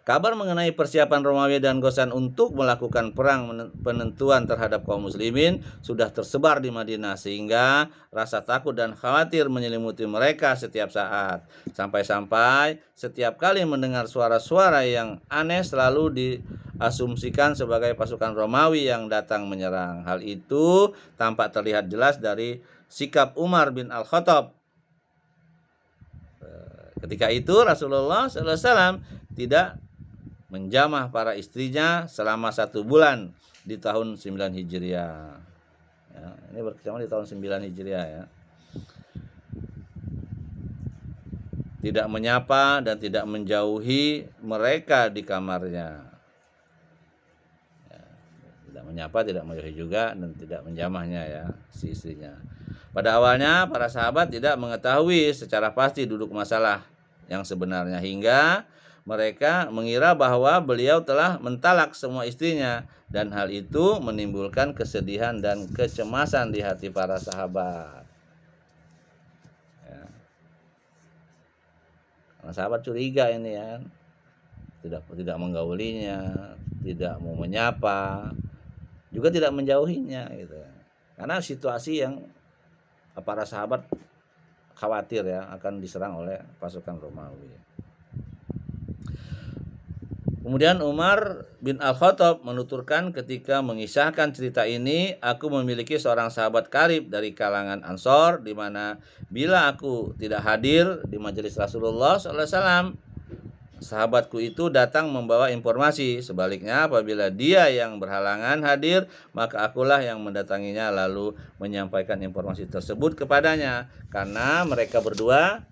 Kabar mengenai persiapan Romawi dan Ghasan untuk melakukan perang penentuan terhadap kaum muslimin sudah tersebar di Madinah, sehingga rasa takut dan khawatir menyelimuti mereka setiap saat. Sampai-sampai setiap kali mendengar suara-suara yang aneh selalu diasumsikan sebagai pasukan Romawi yang datang menyerang. Hal itu tampak terlihat jelas dari sikap Umar bin Al-Khattab. Ketika itu Rasulullah SAW tidak menjamah para istrinya selama 1 bulan di tahun 9 Hijriah. Ya, ini berkecimpung di tahun 9 Hijriah ya. tidak menyapa dan tidak menjauhi mereka di kamarnya. Tidak menyapa, tidak menjauhi juga, dan tidak menjamahnya ya si istrinya. Pada awalnya para sahabat tidak mengetahui secara pasti duduk masalah yang sebenarnya, hingga mereka mengira bahwa beliau telah mentalak semua istrinya, dan hal itu menimbulkan kesedihan dan kecemasan di hati para sahabat. Ya. Karena sahabat curiga ini ya, tidak menggaulinya, tidak mau menyapa, juga tidak menjauhinya gitu. Karena situasi yang para sahabat khawatir ya akan diserang oleh pasukan Romawi. Kemudian Umar bin Al-Khattab menuturkan ketika mengisahkan cerita ini, aku memiliki seorang sahabat karib dari kalangan Ansor, di mana bila aku tidak hadir di majelis Rasulullah SAW, sahabatku itu datang membawa informasi. Sebaliknya apabila dia yang berhalangan hadir, maka akulah yang mendatanginya lalu menyampaikan informasi tersebut kepadanya. Karena mereka berdua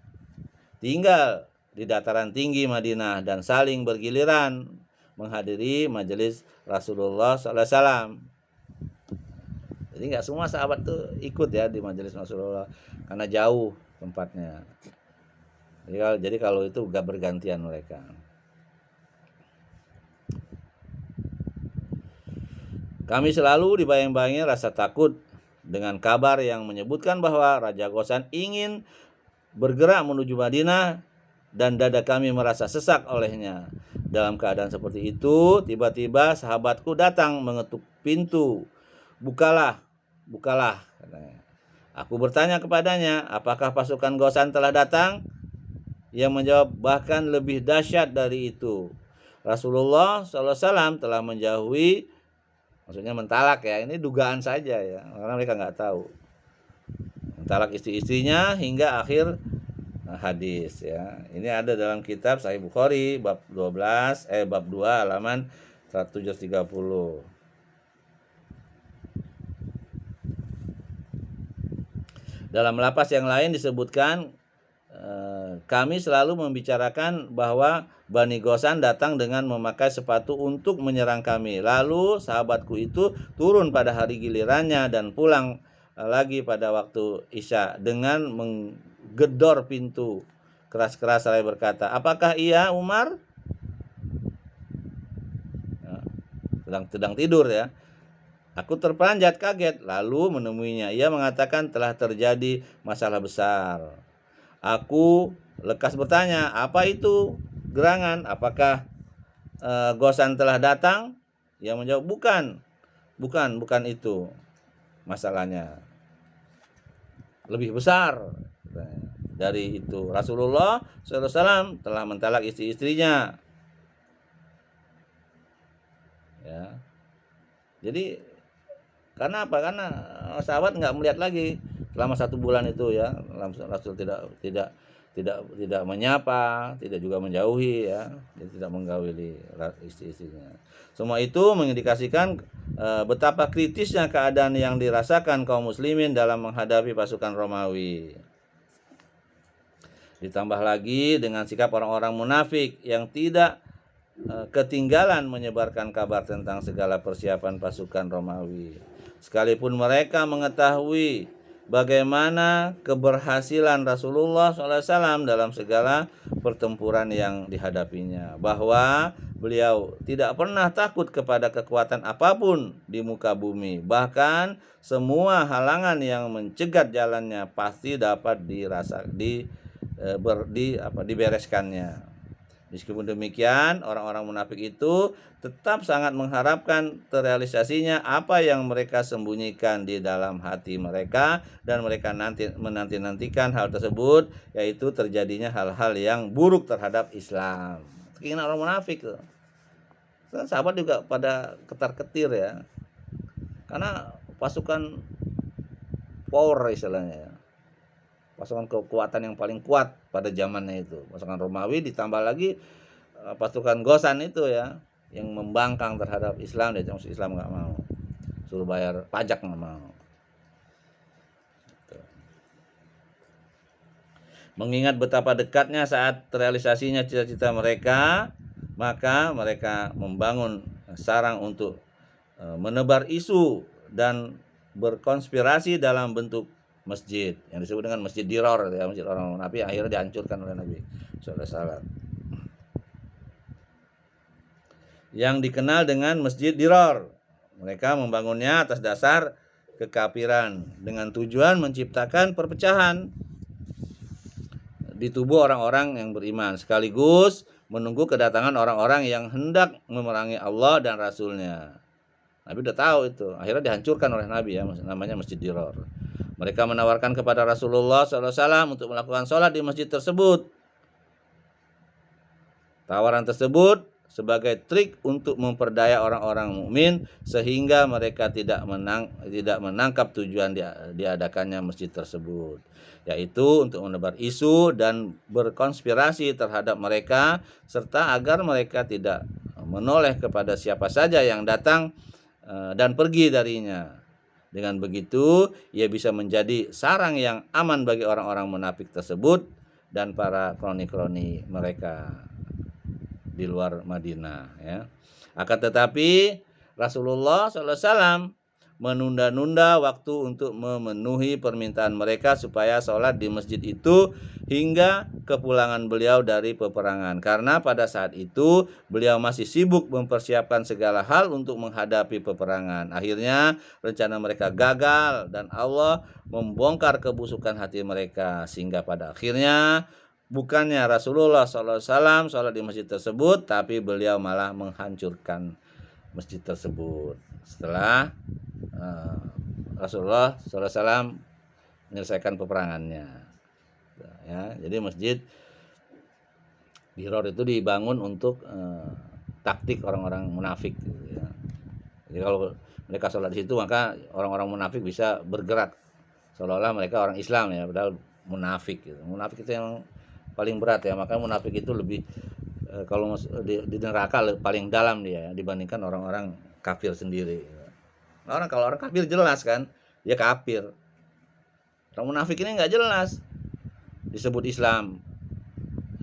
tinggal di dataran tinggi Madinah dan saling bergiliran menghadiri majelis Rasulullah SAW. Jadi nggak semua sahabat tuh ikut ya di majelis Rasulullah karena jauh tempatnya. Jadi kalau itu gak bergantian mereka. Kami selalu dibayang-bayangi rasa takut dengan kabar yang menyebutkan bahwa Raja Ghassan ingin bergerak menuju Madinah dan dada kami merasa sesak olehnya. Dalam keadaan seperti itu, tiba-tiba sahabatku datang mengetuk pintu. Bukalah, bukalah, katanya. Aku bertanya kepadanya, apakah pasukan Ghassan telah datang? Ia menjawab, bahkan lebih dahsyat dari itu. Rasulullah SAW telah menjauhi, maksudnya mentalak ya, ini dugaan saja ya, karena mereka nggak tahu. Mentalak istri-istrinya hingga akhir hadis ya. Ini ada dalam kitab Sahih Bukhari bab 12 bab 2 halaman 1730. Dalam lapas yang lain disebutkan kami selalu membicarakan bahwa Bani Ghassan datang dengan memakai sepatu untuk menyerang kami. Lalu sahabatku itu turun pada hari gilirannya dan pulang lagi pada waktu Isya dengan menggedor pintu keras-keras seraya berkata, apakah iya Umar? Sedang tidur ya. Aku terperanjat kaget lalu menemuinya. Ia mengatakan telah terjadi masalah besar. Aku lekas bertanya, apa itu gerangan? Apakah Ghassan telah datang? Ia menjawab, bukan itu masalahnya. Lebih besar dari itu. Rasulullah SAW telah mentalak istri-istrinya. Ya. Jadi karena apa? Karena sahabat nggak melihat lagi selama 1 bulan itu ya. Rasul tidak menyapa, tidak juga menjauhi ya, dia tidak menggauli istri-istrinya. Semua itu mengindikasikan betapa kritisnya keadaan yang dirasakan kaum muslimin dalam menghadapi pasukan Romawi. Ditambah lagi dengan sikap orang-orang munafik yang tidak ketinggalan menyebarkan kabar tentang segala persiapan pasukan Romawi. Sekalipun mereka mengetahui bagaimana keberhasilan Rasulullah SAW dalam segala pertempuran yang dihadapinya, bahwa beliau tidak pernah takut kepada kekuatan apapun di muka bumi, bahkan semua halangan yang mencegat jalannya pasti dapat dibereskannya. Meskipun demikian, orang-orang munafik itu tetap sangat mengharapkan terrealisasinya apa yang mereka sembunyikan di dalam hati mereka, dan mereka menanti-nantikan hal tersebut, yaitu terjadinya hal-hal yang buruk terhadap Islam. Keinginan orang munafik tuh. Sahabat juga pada ketar-ketir ya. Karena pasukan power istilahnya ya. Pasukan kekuatan yang paling kuat pada zamannya itu, pasukan Romawi ditambah lagi pasukan Ghassan itu ya, yang membangkang terhadap Islam. Dia Islam nggak mau, suruh bayar pajak nggak mau. Mengingat betapa dekatnya saat realisasinya cita-cita mereka, maka mereka membangun sarang untuk menebar isu dan berkonspirasi dalam bentuk masjid yang disebut dengan Masjid Diror, ya, masjid orang Nabi, akhirnya dihancurkan oleh Nabi sallallahu alaihi wasallam, yang dikenal dengan Masjid Diror. Mereka membangunnya atas dasar kekafiran dengan tujuan menciptakan perpecahan di tubuh orang-orang yang beriman, sekaligus menunggu kedatangan orang-orang yang hendak memerangi Allah dan Rasul-Nya. Nabi udah tahu itu, akhirnya dihancurkan oleh Nabi, ya, namanya Masjid Diror. Mereka menawarkan kepada Rasulullah SAW untuk melakukan sholat di masjid tersebut. Tawaran tersebut sebagai trik untuk memperdaya orang-orang mukmin sehingga mereka tidak menangkap tujuan diadakannya masjid tersebut, yaitu untuk menebar isu dan berkonspirasi terhadap mereka serta agar mereka tidak menoleh kepada siapa saja yang datang dan pergi darinya. Dengan begitu, ia bisa menjadi sarang yang aman bagi orang-orang munafik tersebut dan para kroni-kroni mereka di luar Madinah, ya. Akan tetapi Rasulullah SAW menunda-nunda waktu untuk memenuhi permintaan mereka supaya sholat di masjid itu hingga kepulangan beliau dari peperangan, karena pada saat itu beliau masih sibuk mempersiapkan segala hal untuk menghadapi peperangan. Akhirnya rencana mereka gagal dan Allah membongkar kebusukan hati mereka, sehingga pada akhirnya bukannya Rasulullah SAW sholat di masjid tersebut, tapi beliau malah menghancurkan masjid tersebut setelah Rasulullah SAW menyelesaikan peperangannya. Ya, jadi masjid Diror itu dibangun untuk taktik orang-orang munafik. Gitu, ya. Jadi kalau mereka sholat di situ, maka orang-orang munafik bisa bergerak seolah-olah mereka orang Islam, ya, padahal munafik. Gitu. Munafik itu yang paling berat, ya, maka munafik itu lebih kalau di neraka paling dalam dia, ya, dibandingkan orang-orang kafir sendiri. Kalau orang kafir jelas kan, dia kafir. Orang munafik ini nggak jelas, disebut Islam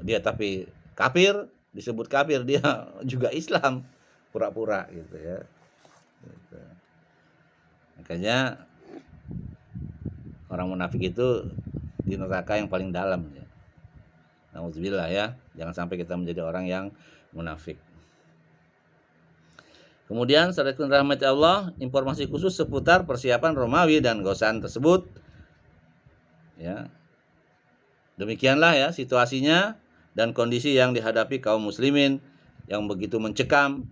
dia tapi kafir, disebut kafir dia juga Islam, pura-pura gitu, ya. Gitu. Makanya orang munafik itu di neraka yang paling dalam, ya. Nauzubillah, ya, jangan sampai kita menjadi orang yang munafik. Kemudian saudaraku rahmati Allah, informasi khusus seputar persiapan Romawi dan Ghassan tersebut, ya. Demikianlah, ya, situasinya dan kondisi yang dihadapi kaum muslimin yang begitu mencekam,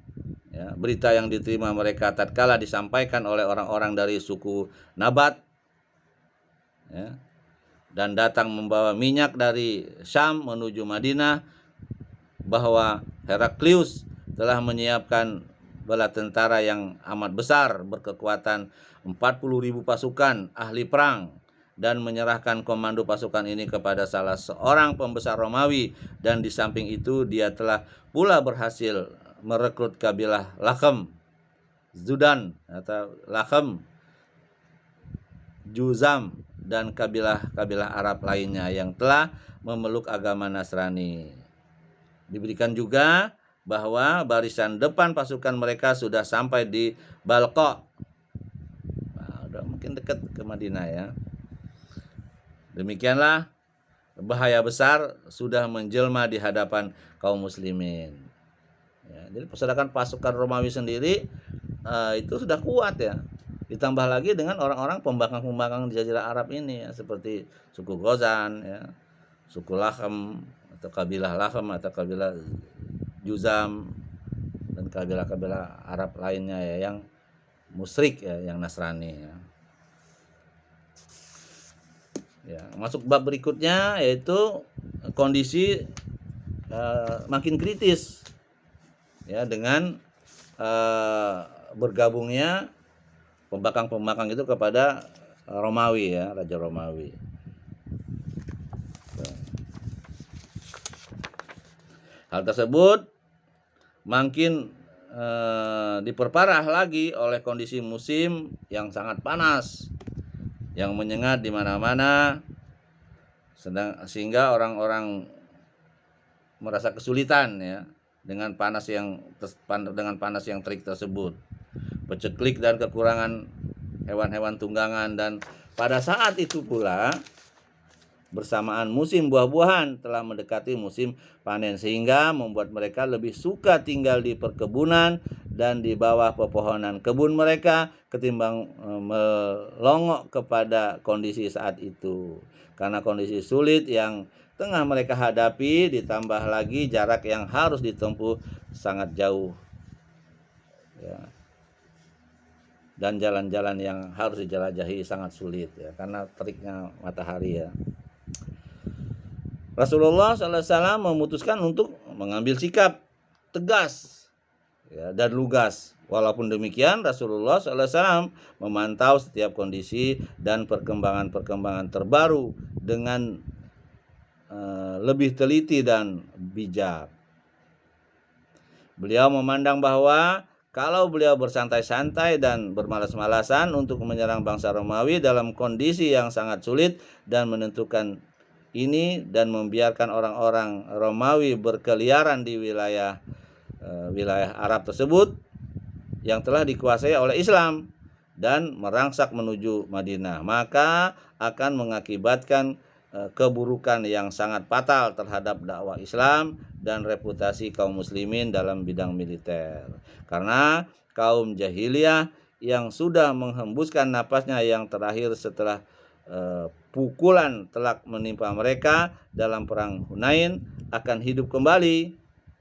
ya. Berita yang diterima mereka tatkala disampaikan oleh orang-orang dari suku Nabat, ya, dan datang membawa minyak dari Syam menuju Madinah, bahwa Heraklius telah menyiapkan bala tentara yang amat besar berkekuatan 40.000 pasukan ahli perang dan menyerahkan komando pasukan ini kepada salah seorang pembesar Romawi, dan di samping itu dia telah pula berhasil merekrut kabilah Lakhem, Zudan atau Lakhem, Juzam dan kabilah-kabilah Arab lainnya yang telah memeluk agama Nasrani. Diberikan juga bahwa barisan depan pasukan mereka sudah sampai di Balqa. Nah, udah mungkin dekat ke Madinah, ya. Demikianlah bahaya besar sudah menjelma di hadapan kaum muslimin. Ya, jadi sedangkan pasukan Romawi sendiri itu sudah kuat, ya. Ditambah lagi dengan orang-orang pembangkang-pembangkang di Jazirah Arab ini, ya, seperti suku Ghassan, ya, suku Lakhem atau kabilah Lakhem atau kabilah Juzam dan kabilah-kabilah Arab lainnya, ya, yang musyrik, ya, yang Nasrani, ya. Ya, masuk bab berikutnya yaitu kondisi makin kritis, ya, dengan bergabungnya pembangkang-pembangkang itu kepada Romawi, ya, Raja Romawi. Hal tersebut makin diperparah lagi oleh kondisi musim yang sangat panas, yang menyengat di mana-mana, Sehingga orang-orang merasa kesulitan ya dengan panas yang terik tersebut, peceklik dan kekurangan hewan-hewan tunggangan. Dan pada saat itu pula bersamaan musim buah-buahan telah mendekati musim panen, sehingga membuat mereka lebih suka tinggal di perkebunan dan di bawah pepohonan kebun mereka ketimbang melongok kepada kondisi saat itu. Karena kondisi sulit yang tengah mereka hadapi, ditambah lagi jarak yang harus ditempuh sangat jauh ya, dan jalan-jalan yang harus dijelajahi sangat sulit ya, karena teriknya matahari ya. Rasulullah SAW memutuskan untuk mengambil sikap tegas ya, dan lugas. Walaupun demikian, Rasulullah SAW memantau setiap kondisi dan perkembangan-perkembangan terbaru dengan lebih teliti dan bijak. Beliau memandang bahwa kalau beliau bersantai-santai dan bermalas-malasan untuk menyerang bangsa Romawi dalam kondisi yang sangat sulit dan menentukan ini, dan membiarkan orang-orang Romawi berkeliaran di wilayah Arab tersebut yang telah dikuasai oleh Islam dan merangsak menuju Madinah, maka akan mengakibatkan keburukan yang sangat fatal terhadap dakwah Islam dan reputasi kaum muslimin dalam bidang militer. Karena kaum jahiliyah yang sudah menghembuskan napasnya yang terakhir setelah pukulan telak menimpa mereka dalam perang Hunain akan hidup kembali.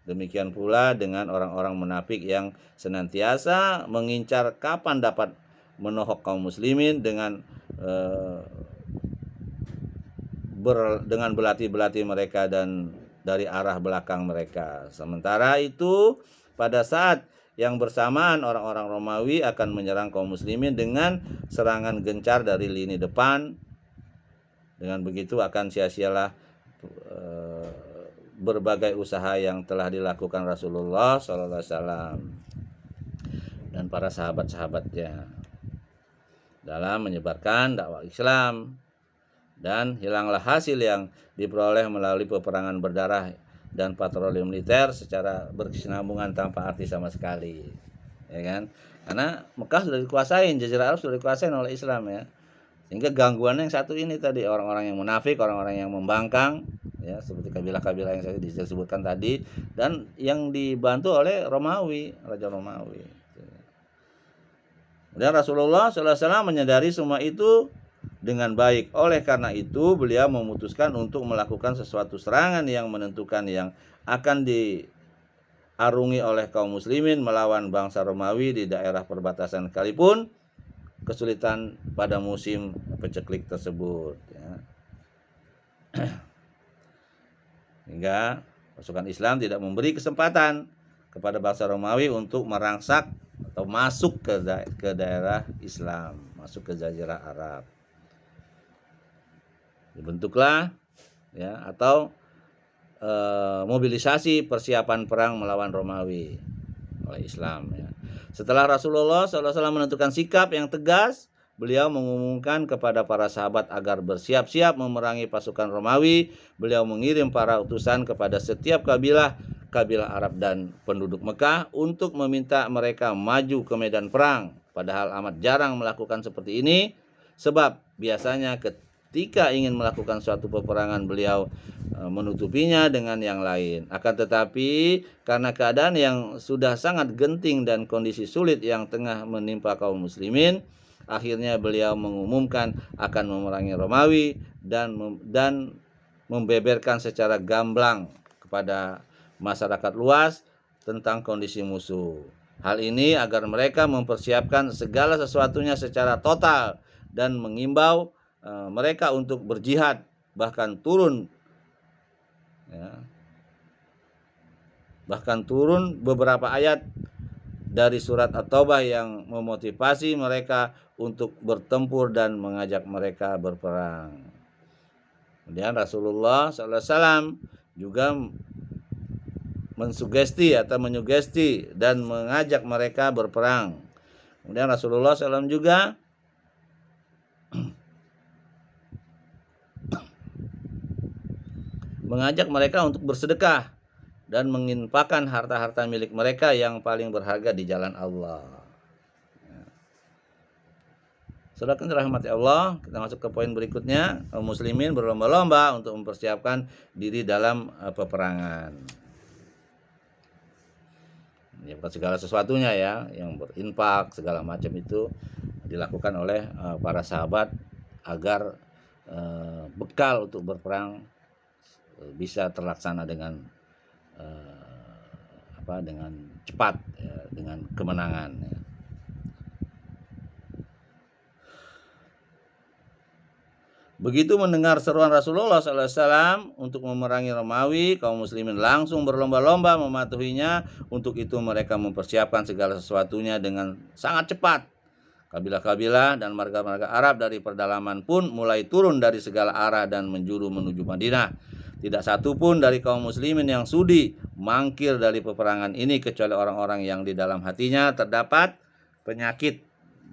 Demikian pula dengan orang-orang munafik yang senantiasa mengincar kapan dapat menohok kaum muslimin dengan belati-belati mereka dan dari arah belakang mereka. Sementara itu, pada saat yang bersamaan orang-orang Romawi akan menyerang kaum muslimin dengan serangan gencar dari lini depan. Dengan begitu akan sia-sialah berbagai usaha yang telah dilakukan Rasulullah SAW dan para sahabat-sahabatnya dalam menyebarkan dakwah Islam, dan hilanglah hasil yang diperoleh melalui peperangan berdarah dan patroli militer secara berkesinambungan tanpa arti sama sekali, ya kan? Karena Mekah sudah dikuasain, Jazirah Arab sudah dikuasain oleh Islam ya. Sehingga gangguannya yang satu ini tadi, orang-orang yang munafik, orang-orang yang membangkang ya, seperti kabilah-kabilah yang saya disebutkan tadi, dan yang dibantu oleh Romawi, Raja Romawi. Kemudian Rasulullah SAW menyadari semua itu dengan baik. Oleh karena itu, beliau memutuskan untuk melakukan sesuatu serangan yang menentukan yang akan diarungi oleh kaum muslimin melawan bangsa Romawi di daerah perbatasan, sekalipun kesulitan pada musim peceklik tersebut ya. Hingga pasukan Islam tidak memberi kesempatan kepada bangsa Romawi untuk merangsak atau masuk ke daerah Islam, masuk ke Jazirah Arab. Dibentuklah ya, atau mobilisasi persiapan perang melawan Romawi oleh Islam ya. Setelah Rasulullah SAW menentukan sikap yang tegas, beliau mengumumkan kepada para sahabat agar bersiap-siap memerangi pasukan Romawi. Beliau mengirim para utusan kepada setiap kabilah Arab dan penduduk Mekah untuk meminta mereka maju ke medan perang. Padahal amat jarang melakukan seperti ini, sebab biasanya ketika ingin melakukan suatu peperangan beliau menutupinya dengan yang lain. Akan tetapi karena keadaan yang sudah sangat genting dan kondisi sulit yang tengah menimpa kaum muslimin, akhirnya beliau mengumumkan akan memerangi Romawi dan membeberkan secara gamblang kepada masyarakat luas tentang kondisi musuh. Hal ini agar mereka mempersiapkan segala sesuatunya secara total dan mengimbau mereka untuk berjihad, bahkan turun beberapa ayat dari surat At-Taubah yang memotivasi mereka untuk bertempur dan mengajak mereka berperang. Kemudian Rasulullah SAW juga menyugesti dan mengajak mereka berperang. Kemudian Rasulullah SAW juga mengajak mereka untuk bersedekah dan menginfakkan harta-harta milik mereka yang paling berharga di jalan Allah. Saudara yang dirahmati Allah, kita masuk ke poin berikutnya. Kaum muslimin berlomba-lomba untuk mempersiapkan diri dalam peperangan. Ya, bukan segala sesuatunya ya, yang berinfak segala macam itu dilakukan oleh para sahabat agar bekal untuk berperang bisa terlaksana dengan dengan cepat ya, dengan kemenangan ya. Begitu mendengar seruan Rasulullah SAW untuk memerangi Romawi, kaum muslimin langsung berlomba-lomba mematuhinya. Untuk itu mereka mempersiapkan segala sesuatunya dengan sangat cepat. Kabilah-kabilah dan marga-marga Arab dari pedalaman pun mulai turun dari segala arah dan menjuru menuju Madinah. Tidak satu pun dari kaum muslimin yang sudi mangkir dari peperangan ini kecuali orang-orang yang di dalam hatinya terdapat penyakit,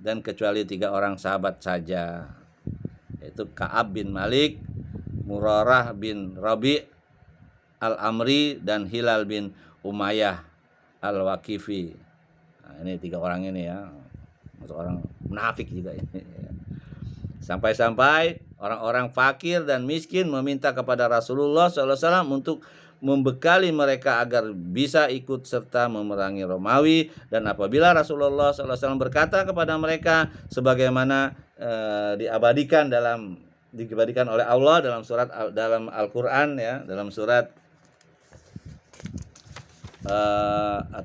dan kecuali 3 orang sahabat saja, yaitu Ka'ab bin Malik, Murarah bin Rabi' al-Amri, dan Hilal bin Umayyah al-Waqifi. Nah, ini 3 orang ini ya, masuk orang munafik juga ini. Sampai-sampai orang-orang fakir dan miskin meminta kepada Rasulullah SAW untuk membekali mereka agar bisa ikut serta memerangi Romawi. Dan apabila Rasulullah SAW berkata kepada mereka sebagaimana diabadikan oleh Allah dalam Al-Qur'an ya, dalam surat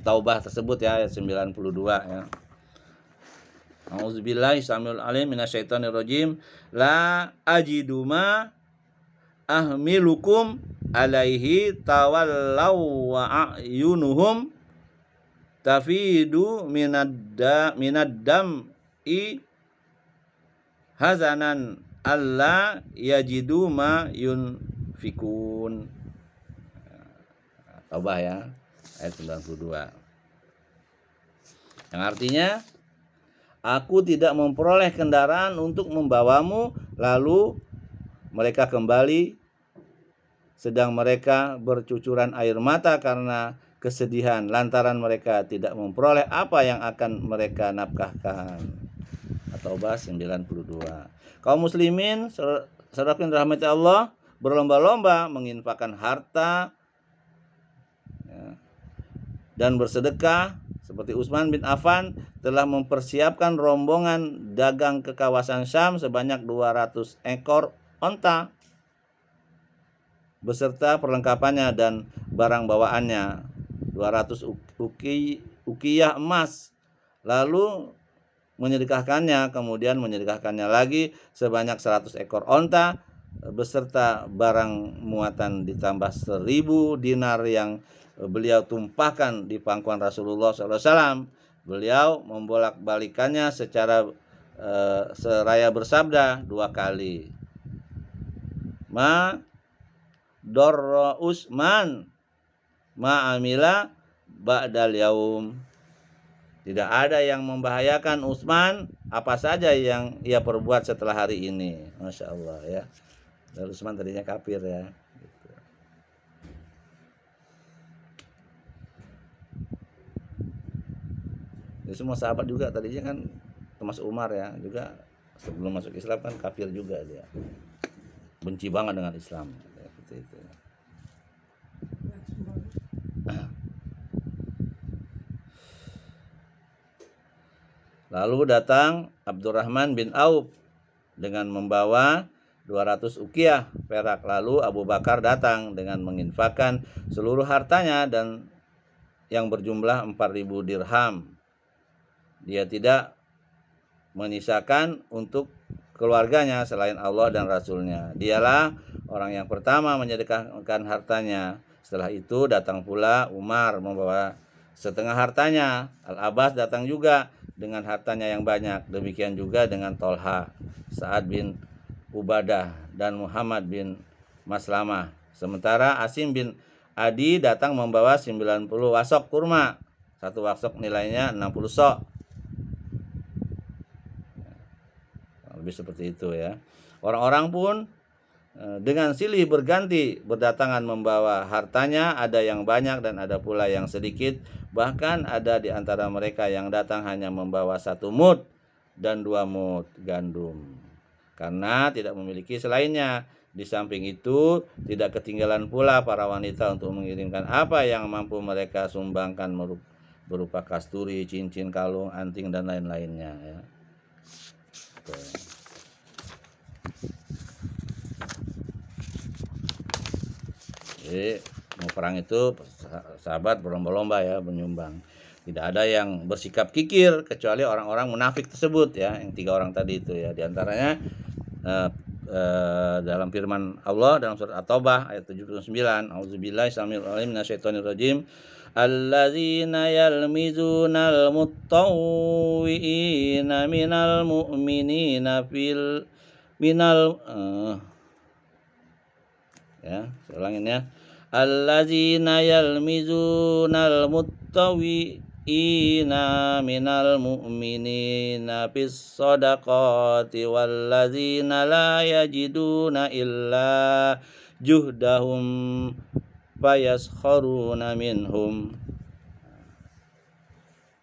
Taubah tersebut ya, ayat 92 ya. A'udzubillahi samiul alim minasyaitonir rajim. La ajidu ma ahmilukum alaihi tawallaw wa a'yunuhum tafidu minaddam'i hazanan alla yajidu ma yunfikun. Taubah ya, ayat 92. Yang artinya, aku tidak memperoleh kendaraan untuk membawamu. Lalu mereka kembali sedang mereka bercucuran air mata karena kesedihan lantaran mereka tidak memperoleh apa yang akan mereka nafkahkan. At-Taubah 92. Kaum muslimin, saudara yang dirahmati Allah, berlomba-lomba menginfakkan harta ya, dan bersedekah. Seperti Utsman bin Affan telah mempersiapkan rombongan dagang ke kawasan Syam sebanyak 200 ekor onta beserta perlengkapannya dan barang bawaannya, 200 ukiyah emas. Lalu menyedekahkannya, kemudian menyedekahkannya lagi sebanyak 100 ekor onta beserta barang muatan ditambah 1000 dinar yang beliau tumpahkan di pangkuan Rasulullah SAW. Beliau membolak-balikannya secara seraya bersabda 2 kali. Ma dorra Utsman ma amila ba'dal yaum. Tidak ada yang membahayakan Utsman apa saja yang ia perbuat setelah hari ini. Masya Allah ya. Dan Utsman tadinya kafir ya. Semua sahabat juga tadinya kan, termasuk Umar ya, juga sebelum masuk Islam kan kafir juga dia, benci banget dengan Islam ya, seperti itu. Lalu datang Abdurrahman bin Auf dengan membawa 200 ukiyah perak. Lalu Abu Bakar datang dengan menginfakkan seluruh hartanya dan yang berjumlah 4.000 dirham. Dia tidak menyisakan untuk keluarganya selain Allah dan Rasulnya. Dialah orang yang pertama menyedekahkan hartanya. Setelah itu datang pula Umar membawa setengah hartanya. Al-Abbas datang juga dengan hartanya yang banyak. Demikian juga dengan Tolha, Sa'ad bin Ubadah, dan Muhammad bin Maslamah. Sementara Asim bin Adi datang membawa 90 wasok kurma. Satu wasok nilainya 60 sok. Lebih seperti itu ya. Orang-orang pun dengan silih berganti berdatangan membawa hartanya, ada yang banyak dan ada pula yang sedikit. Bahkan ada di antara mereka yang datang hanya membawa 1 mud dan 2 mud gandum, karena tidak memiliki selainnya. Di samping itu, tidak ketinggalan pula para wanita untuk mengirimkan apa yang mampu mereka sumbangkan berupa kasturi, cincin, kalung, anting, dan lain-lainnya. Ya. Jadi mau perang itu sahabat berlomba-lomba ya menyumbang. Tidak ada yang bersikap kikir kecuali orang-orang munafik tersebut ya, yang 3 orang tadi itu ya. Di antaranya dalam firman Allah dalam surat At-Taubah ayat 79, A'udzubillahi minasyaitonir rajim. Allazina yalmizunal mutawwi'ina minal mu'minina fil minal ya, saya ulangin ya. Allazina yalmizunal muttawwi'ina minal mu'minina fis shadaqati wallazina la yajiduna illa juhdahum fayaskharuna minhum.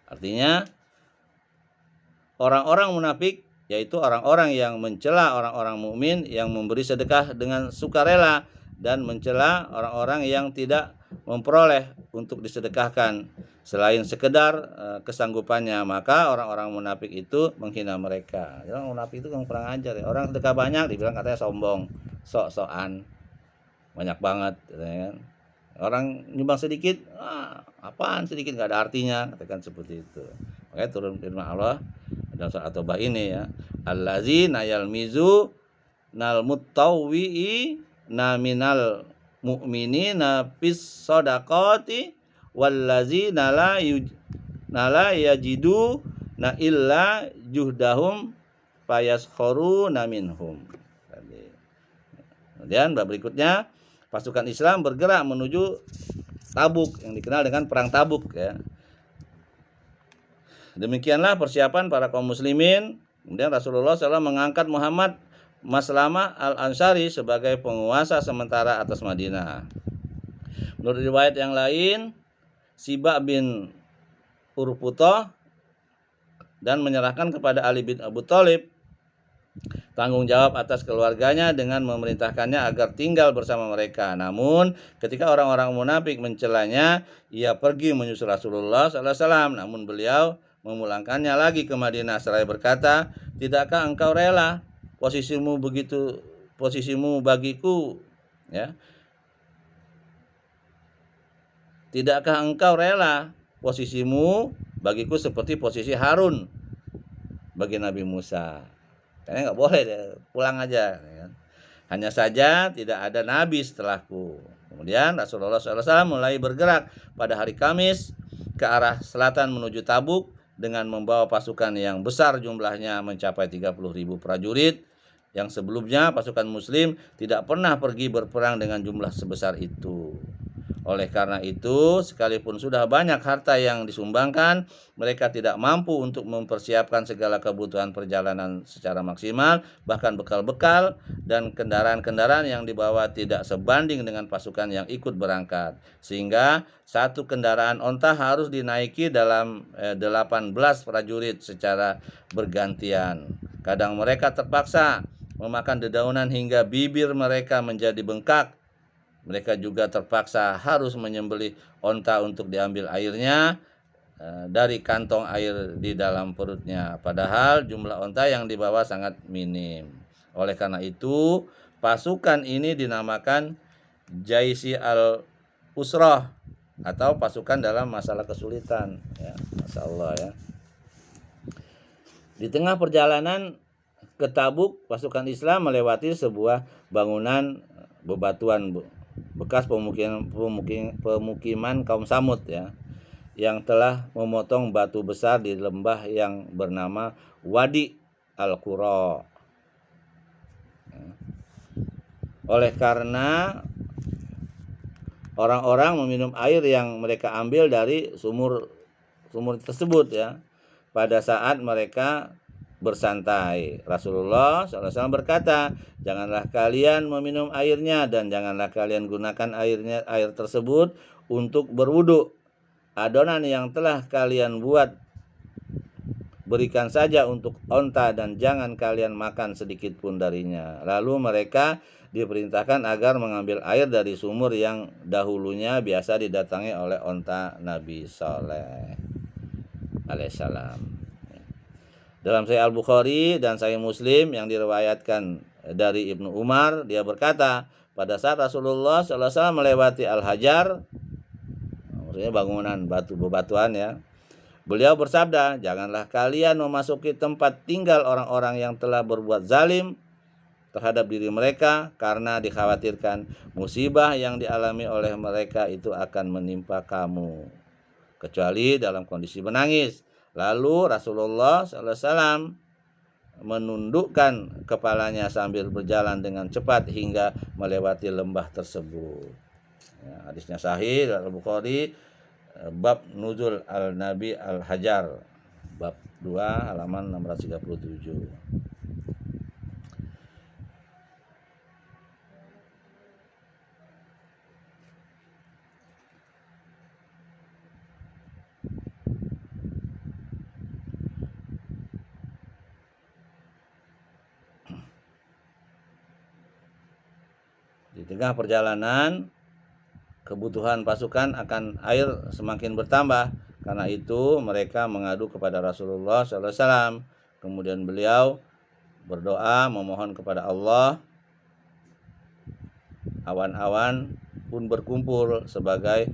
Artinya orang-orang munafik yaitu orang-orang yang mencela orang-orang mukmin yang memberi sedekah dengan sukarela dan mencela orang-orang yang tidak memperoleh untuk disedekahkan selain sekedar kesanggupannya. Maka orang-orang munafik itu menghina mereka. Orang munafik itu kurang ajar ya. Orang sedekah banyak dibilang katanya sombong, sok-sokan, banyak banget ya kan. Orang nyumbang sedikit, apaan sedikit, nggak ada artinya, katakan seperti itu. Makanya turun firman Allah dalam surat At-Taubah ini ya, allazina yalmizu nal mutawwi'i na minal mu'minina fis shadaqati wallazina la yajidu na illa juhdahum fayaskharuna minhum. Kemudian bab berikutnya, pasukan Islam bergerak menuju Tabuk yang dikenal dengan perang Tabuk ya. Demikianlah persiapan para kaum muslimin. Kemudian Rasulullah SAW mengangkat Muhammad Maslamah al-Ansari sebagai penguasa sementara atas Madinah. Menurut riwayat yang lain, Sibak bin Urfutoh dan menyerahkan kepada Ali bin Abu Thalib tanggung jawab atas keluarganya dengan memerintahkannya agar tinggal bersama mereka. Namun ketika orang-orang munafik mencelanya, ia pergi menyusul Rasulullah SAW. Namun beliau memulangkannya lagi ke Madinah seraya berkata, tidakkah engkau rela posisimu bagiku ya? Tidakkah engkau rela posisimu bagiku seperti posisi Harun bagi Nabi Musa? Kayaknya nggak boleh deh, pulang aja. Hanya saja tidak ada nabi setelahku. Kemudian Rasulullah SAW mulai bergerak pada hari Kamis ke arah selatan menuju Tabuk dengan membawa pasukan yang besar, jumlahnya mencapai 30.000 prajurit. Yang sebelumnya pasukan Muslim tidak pernah pergi berperang dengan jumlah sebesar itu. Oleh karena itu, sekalipun sudah banyak harta yang disumbangkan, mereka tidak mampu untuk mempersiapkan segala kebutuhan perjalanan secara maksimal. Bahkan bekal-bekal dan kendaraan-kendaraan yang dibawa tidak sebanding dengan pasukan yang ikut berangkat. Sehingga satu kendaraan onta harus dinaiki dalam 18 prajurit secara bergantian. Kadang mereka terpaksa memakan dedaunan hingga bibir mereka menjadi bengkak. Mereka juga terpaksa harus menyembelih onta untuk diambil airnya dari kantong air di dalam perutnya. Padahal jumlah onta yang dibawa sangat minim. Oleh karena itu, pasukan ini dinamakan Jaisi al-Usrah atau pasukan dalam masalah kesulitan. Ya, Masya Allah ya. Di tengah perjalanan ke Tabuk, pasukan Islam melewati sebuah bangunan bebatuan bekas pemukiman kaum Samud ya, yang telah memotong batu besar di lembah yang bernama Wadi Al-Qura. Oleh karena orang-orang meminum air yang mereka ambil dari sumur tersebut ya, pada saat mereka bersantai. Rasulullah SAW berkata, janganlah kalian meminum airnya dan janganlah kalian gunakan air tersebut untuk berwudu. Adonan yang telah kalian buat berikan saja untuk onta dan jangan kalian makan sedikit pun darinya. Lalu mereka diperintahkan agar mengambil air dari sumur yang dahulunya biasa didatangi oleh onta Nabi Saleh alaihissalam. Dalam Sahih Al-Bukhari dan Sahih Muslim yang diriwayatkan dari Ibnu Umar, dia berkata, pada saat Rasulullah SAW melewati Al-Hajar, maksudnya bangunan bebatuan ya, beliau bersabda, janganlah kalian memasuki tempat tinggal orang-orang yang telah berbuat zalim terhadap diri mereka karena dikhawatirkan musibah yang dialami oleh mereka itu akan menimpa kamu, kecuali dalam kondisi menangis. Lalu Rasulullah SAW menundukkan kepalanya sambil berjalan dengan cepat hingga melewati lembah tersebut. Ya, hadisnya sahih Al-Bukhari, bab nuzul al-Nabi al-Hajar, bab 2 halaman 637. Di tengah perjalanan, kebutuhan pasukan akan air semakin bertambah. Karena itu mereka mengadu kepada Rasulullah SAW. Kemudian beliau berdoa memohon kepada Allah. Awan-awan pun berkumpul sebagai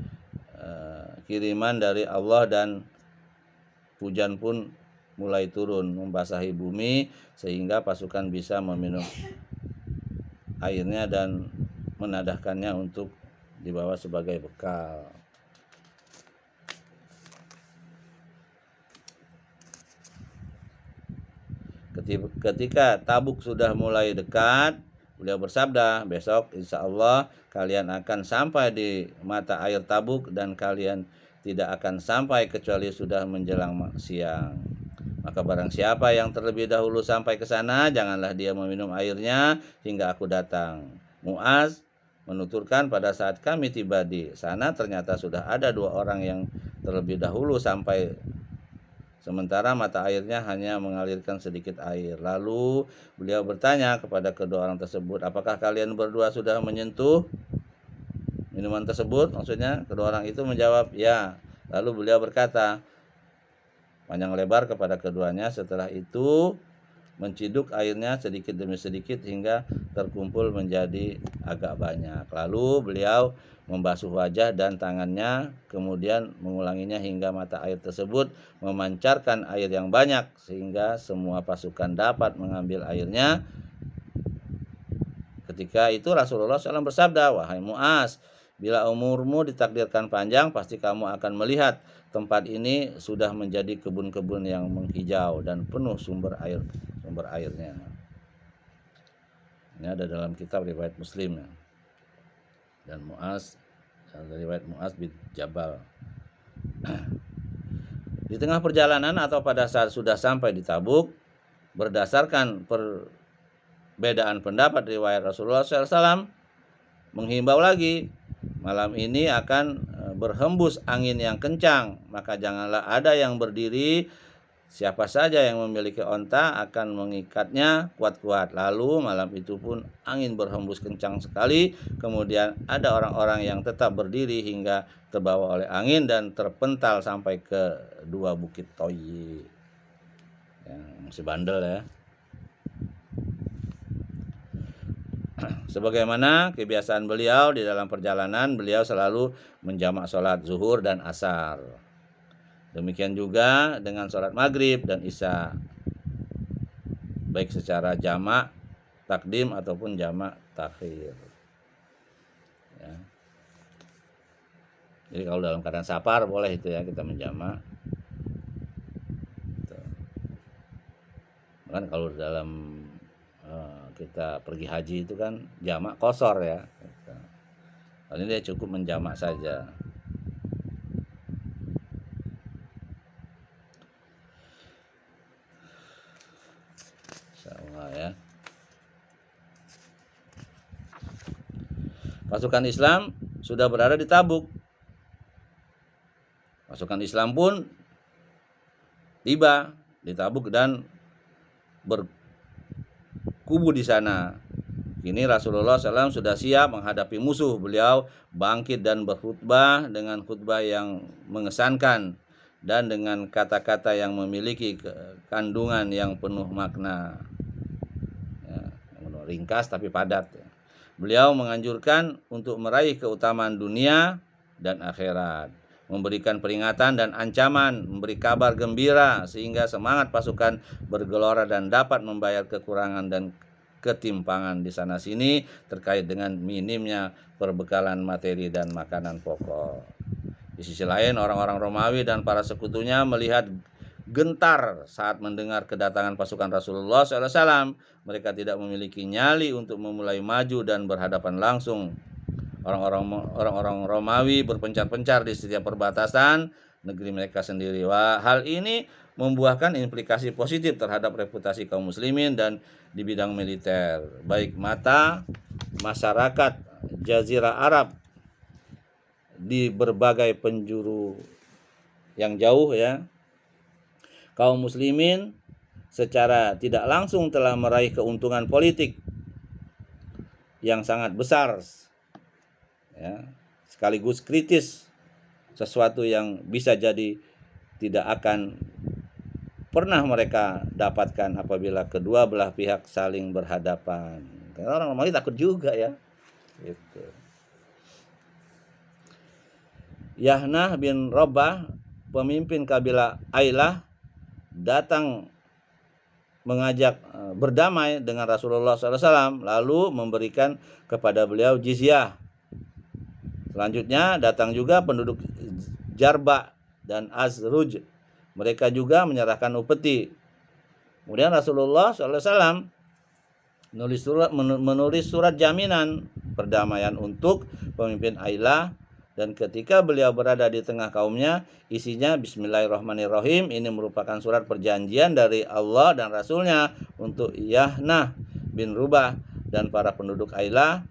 kiriman dari Allah dan hujan pun mulai turun membasahi bumi sehingga pasukan bisa meminum airnya dan menadahkannya untuk dibawa sebagai bekal. Ketika Tabuk sudah mulai dekat, beliau bersabda, besok insya Allah kalian akan sampai di mata air Tabuk dan kalian tidak akan sampai kecuali sudah menjelang siang. Maka barang siapa yang terlebih dahulu sampai ke sana, janganlah dia meminum airnya hingga aku datang. Muaz menuturkan, pada saat kami tiba di sana ternyata sudah ada 2 orang yang terlebih dahulu sampai, sementara mata airnya hanya mengalirkan sedikit air. Lalu beliau bertanya kepada kedua orang tersebut, apakah kalian berdua sudah menyentuh minuman tersebut? Maksudnya kedua orang itu menjawab, ya. Lalu beliau berkata panjang lebar kepada keduanya. Setelah itu menciduk airnya sedikit demi sedikit hingga terkumpul menjadi agak banyak. Lalu beliau membasuh wajah dan tangannya, kemudian mengulanginya hingga mata air tersebut memancarkan air yang banyak sehingga semua pasukan dapat mengambil airnya. Ketika itu Rasulullah SAW bersabda, wahai Muaz, bila umurmu ditakdirkan panjang, pasti kamu akan melihat tempat ini sudah menjadi kebun-kebun yang menghijau dan penuh sumber airnya. Ini ada dalam kitab riwayat Muslim ya. Dan Muaz, riwayat Muaz bin Jabal. Di tengah perjalanan atau pada saat sudah sampai di Tabuk, berdasarkan perbedaan pendapat riwayat Rasulullah SAW menghimbau lagi, malam ini akan berhembus angin yang kencang, maka janganlah ada yang berdiri. Siapa saja yang memiliki onta akan mengikatnya kuat-kuat. Lalu malam itu pun angin berhembus kencang sekali. Kemudian ada orang-orang yang tetap berdiri hingga terbawa oleh angin dan terpental sampai ke 2 bukit Toyi. Yang masih bandel ya. Sebagaimana kebiasaan beliau di dalam perjalanan, beliau selalu menjamak sholat zuhur dan asar. Demikian juga dengan sholat maghrib dan isya, baik secara jamak takdim ataupun jamak takhir. Ya. Jadi kalau dalam keadaan safar boleh itu ya kita menjamak. Kan kalau dalam kita pergi haji itu kan jamak qashar ya. Kali ini dia cukup menjamak saja. Ya. Pasukan Islam sudah berada di Tabuk. Pasukan Islam pun tiba di Tabuk dan berkubu di sana. Kini Rasulullah SAW sudah siap menghadapi musuh. Beliau bangkit dan berkhutbah dengan khutbah yang mengesankan dan dengan kata-kata yang memiliki kandungan yang penuh makna. Ya, ringkas tapi padat. Beliau menganjurkan untuk meraih keutamaan dunia dan akhirat, memberikan peringatan dan ancaman, memberi kabar gembira sehingga semangat pasukan bergelora dan dapat membayar kekurangan dan ketimpangan di sana sini terkait dengan minimnya perbekalan materi dan makanan pokok. Di sisi lain, orang-orang Romawi dan para sekutunya melihat gentar saat mendengar kedatangan pasukan Rasulullah SAW. Mereka tidak memiliki nyali untuk memulai maju dan berhadapan langsung. Orang-orang Romawi berpencar-pencar di setiap perbatasan negeri mereka sendiri. Hal ini membuahkan implikasi positif terhadap reputasi kaum muslimin dan di bidang militer, baik mata masyarakat Jazirah Arab di berbagai penjuru yang jauh ya. Kaum muslimin secara tidak langsung telah meraih keuntungan politik yang sangat besar ya, sekaligus kritis, sesuatu yang bisa jadi tidak akan pernah mereka dapatkan apabila kedua belah pihak saling berhadapan. Karena orang Romawi takut juga ya. Gitu. Yahnah bin Rabbah, pemimpin kabilah Ailah, datang mengajak berdamai dengan Rasulullah SAW, lalu memberikan kepada beliau jizyah. Selanjutnya datang juga penduduk Jarba dan Azruj. Mereka juga menyerahkan upeti. Kemudian Rasulullah SAW menulis surat jaminan perdamaian untuk pemimpin Ailah. Dan ketika beliau berada di tengah kaumnya, isinya Bismillahirrahmanirrahim. Ini merupakan surat perjanjian dari Allah dan Rasulnya untuk Yahnah bin Rubah dan para penduduk Ailah.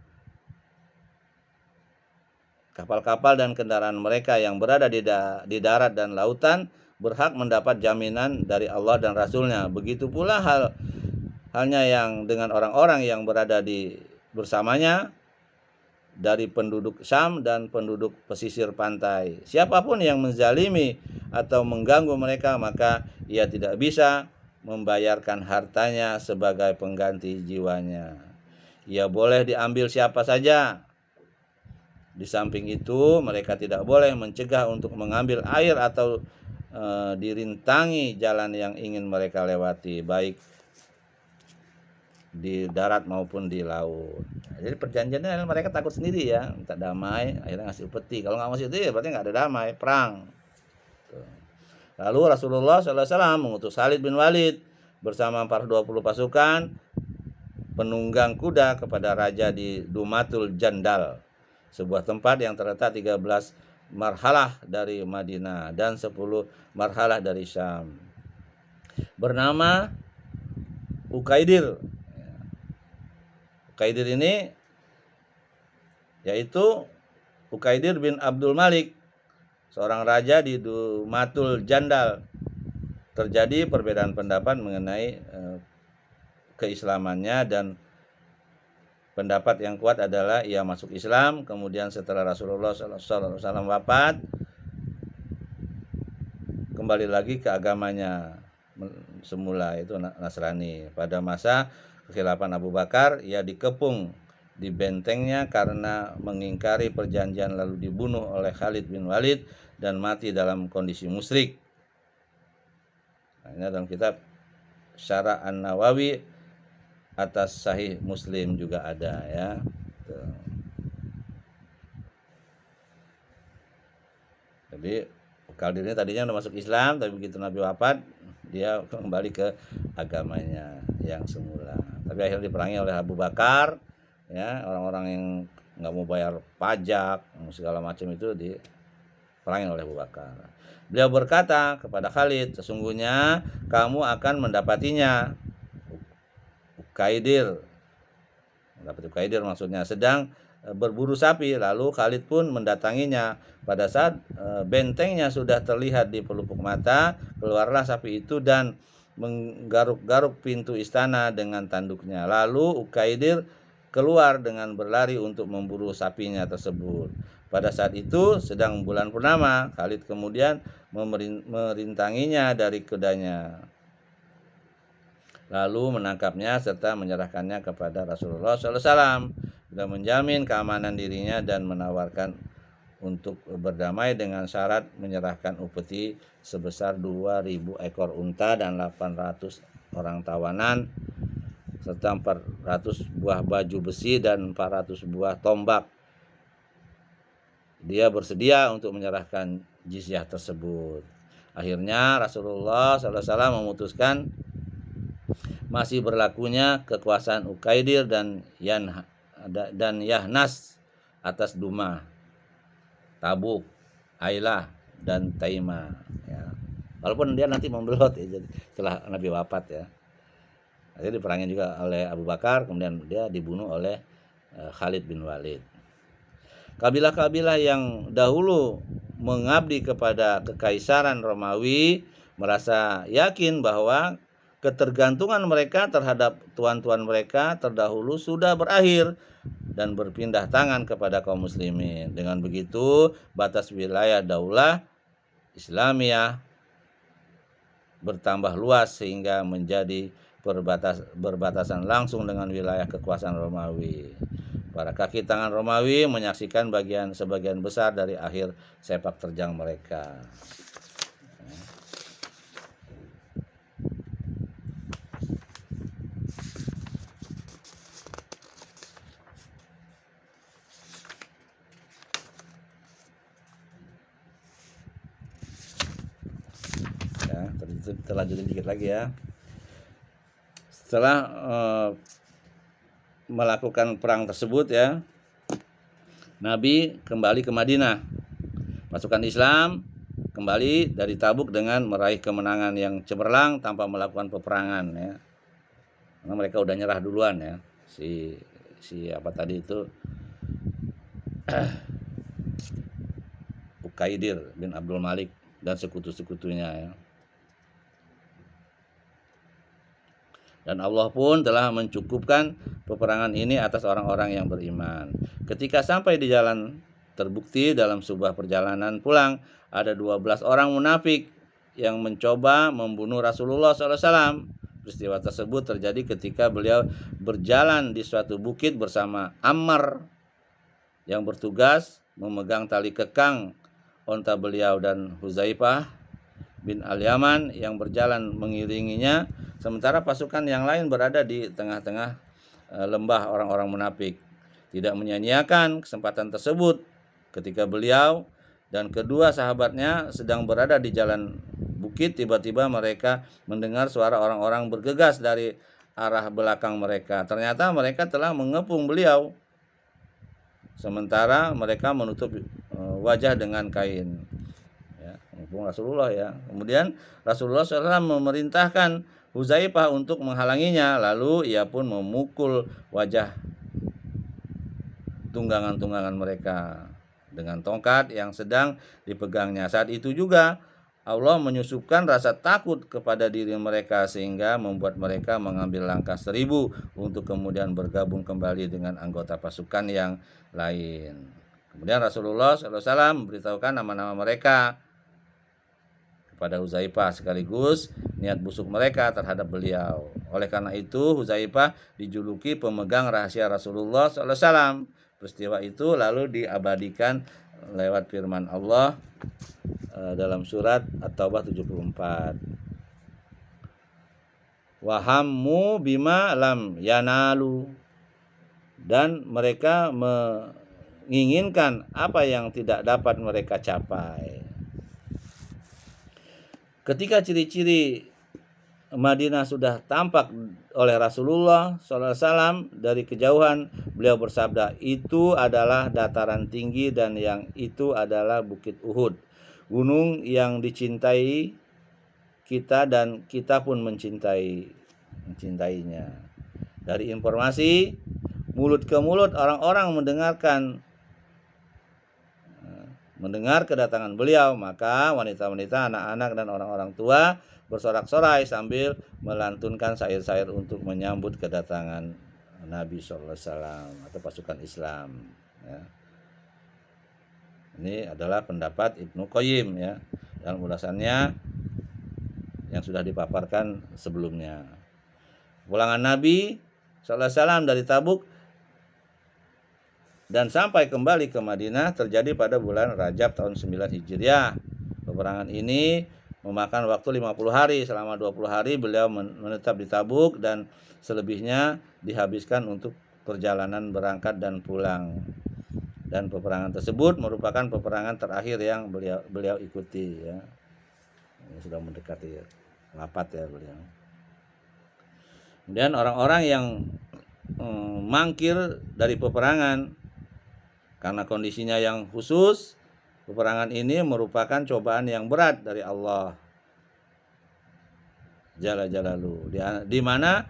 Kapal-kapal dan kendaraan mereka yang berada di darat dan lautan berhak mendapat jaminan dari Allah dan Rasulnya. Begitu pula halnya yang dengan orang-orang yang berada bersamanya dari penduduk Syam dan penduduk pesisir pantai. Siapapun yang menzalimi atau mengganggu mereka, maka ia tidak bisa membayarkan hartanya sebagai pengganti jiwanya. Ia boleh diambil siapa saja. Di samping itu, mereka tidak boleh mencegah untuk mengambil air atau dirintangi jalan yang ingin mereka lewati, baik di darat maupun di laut. Jadi perjanjiannya mereka takut sendiri ya, minta damai, akhirnya ngasih upeti. Kalau nggak ngasih upeti berarti nggak ada damai, perang. Lalu Rasulullah SAW mengutus Khalid bin Walid bersama 420 pasukan penunggang kuda kepada raja di Dumatul Jandal, sebuah tempat yang terletak 13 marhalah dari Madinah dan 10 marhalah dari Syam. Bernama Ukaidir. Ukaidir ini yaitu Ukaidir bin Abdul Malik, seorang raja di Dumatul Jandal. Terjadi perbedaan pendapat mengenai keislamannya, dan pendapat yang kuat adalah ia masuk Islam. Kemudian setelah Rasulullah SAW wafat, kembali lagi ke agamanya semula, itu Nasrani. Pada masa kekhilafan Abu Bakar, ia dikepung di bentengnya karena mengingkari perjanjian, lalu dibunuh oleh Khalid bin Walid dan mati dalam kondisi musyrik. Nah, ini dalam kitab Syarah An-Nawawi atas Sahih Muslim juga ada ya. Jadi Khalid ini tadinya udah masuk Islam, tapi begitu Nabi wafat dia kembali ke agamanya yang semula. Tapi akhirnya diperangi oleh Abu Bakar ya, orang-orang yang nggak mau bayar pajak segala macam itu diperangi oleh Abu Bakar. Beliau berkata kepada Khalid, sesungguhnya kamu akan mendapatinya. Ukaidir, maksudnya sedang berburu sapi. Lalu Khalid pun mendatanginya. Pada saat bentengnya sudah terlihat di pelupuk mata, keluarlah sapi itu dan menggaruk-garuk pintu istana dengan tanduknya. Lalu Ukaidir keluar dengan berlari untuk memburu sapinya tersebut. Pada saat itu sedang bulan purnama. Khalid kemudian merintanginya dari kudanya, lalu menangkapnya serta menyerahkannya kepada Rasulullah SAW. Sudah menjamin keamanan dirinya dan menawarkan untuk berdamai dengan syarat menyerahkan upeti sebesar 2.000 ekor unta dan 800 orang tawanan serta 400 buah baju besi dan 400 buah tombak. Dia bersedia untuk menyerahkan jizyah tersebut. Akhirnya Rasulullah SAW memutuskan masih berlakunya kekuasaan Ukaidir dan Yahnas atas Duma, Tabuk, Ailah, dan Taima. Ya. Walaupun dia nanti membelot ya, setelah Nabi wafat ya. Akhirnya diperangin juga oleh Abu Bakar, kemudian dia dibunuh oleh Khalid bin Walid. Kabilah-kabilah yang dahulu mengabdi kepada kekaisaran Romawi merasa yakin bahwa ketergantungan mereka terhadap tuan-tuan mereka terdahulu sudah berakhir dan berpindah tangan kepada kaum muslimin. Dengan begitu, batas wilayah daulah Islamiyah bertambah luas sehingga menjadi berbatasan langsung dengan wilayah kekuasaan Romawi. Para kaki tangan Romawi menyaksikan sebagian besar dari akhir sepak terjang mereka. Kita lanjutin dikit lagi ya. Setelah melakukan perang tersebut ya, Nabi kembali ke Madinah. Pasukan Islam kembali dari Tabuk dengan meraih kemenangan yang cemerlang tanpa melakukan peperangan ya. Karena mereka udah nyerah duluan ya. Si apa tadi itu Ukaidir bin Abdul Malik dan sekutu-sekutunya ya. Dan Allah pun telah mencukupkan peperangan ini atas orang-orang yang beriman. Ketika sampai di jalan, terbukti dalam sebuah perjalanan pulang ada 12 orang munafik yang mencoba membunuh Rasulullah SAW. Peristiwa tersebut terjadi ketika beliau berjalan di suatu bukit bersama Ammar yang bertugas memegang tali kekang onta beliau dan Huzaifah bin Al-Yaman yang berjalan mengiringinya, sementara pasukan yang lain berada di tengah-tengah lembah orang-orang munafik. Tidak menyia-nyiakan kesempatan tersebut ketika beliau dan kedua sahabatnya sedang berada di jalan bukit, tiba-tiba mereka mendengar suara orang-orang bergegas dari arah belakang mereka. Ternyata mereka telah mengepung beliau, sementara mereka menutup wajah dengan kain. Rasulullah ya. Kemudian Rasulullah SAW memerintahkan Huzaifah untuk menghalanginya, lalu ia pun memukul wajah tunggangan-tunggangan mereka dengan tongkat yang sedang dipegangnya. Saat itu juga Allah menyusupkan rasa takut kepada diri mereka sehingga membuat mereka mengambil langkah 1000 untuk kemudian bergabung kembali dengan anggota pasukan yang lain. Kemudian Rasulullah SAW memberitahukan nama-nama mereka pada Huzaifah sekaligus niat busuk mereka terhadap beliau. Oleh karena itu Huzaifah dijuluki pemegang rahasia Rasulullah SAW. Peristiwa itu lalu diabadikan lewat firman Allah dalam surat At-Taubah 74. Wahammu bima lam yanalu, dan mereka menginginkan apa yang tidak dapat mereka capai. Ketika ciri-ciri Madinah sudah tampak oleh Rasulullah SAW dari kejauhan, beliau bersabda, itu adalah dataran tinggi dan yang itu adalah Bukit Uhud, gunung yang dicintai kita dan kita pun mencintainya. dari informasi mulut ke mulut orang-orang mendengar kedatangan beliau, maka wanita-wanita, anak-anak, dan orang-orang tua bersorak-sorai sambil melantunkan syair-syair untuk menyambut kedatangan Nabi Sallallahu Alaihi Wasallam atau pasukan Islam. Ya. Ini adalah pendapat Ibnu Qayyim ya, dalam ulasannya yang sudah dipaparkan sebelumnya. Pulangan Nabi Sallallahu Alaihi Wasallam dari Tabuk dan sampai kembali ke Madinah terjadi pada bulan Rajab tahun 9 Hijriah. Peperangan ini memakan waktu 50 hari. Selama 20 hari beliau menetap di Tabuk dan selebihnya dihabiskan untuk perjalanan berangkat dan pulang. Dan peperangan tersebut merupakan peperangan terakhir yang beliau ikuti ya. Ini sudah mendekati wafat ya beliau. Kemudian orang-orang yang mangkir dari peperangan karena kondisinya yang khusus, peperangan ini merupakan cobaan yang berat dari Allah Jalla Jalaluhu, di mana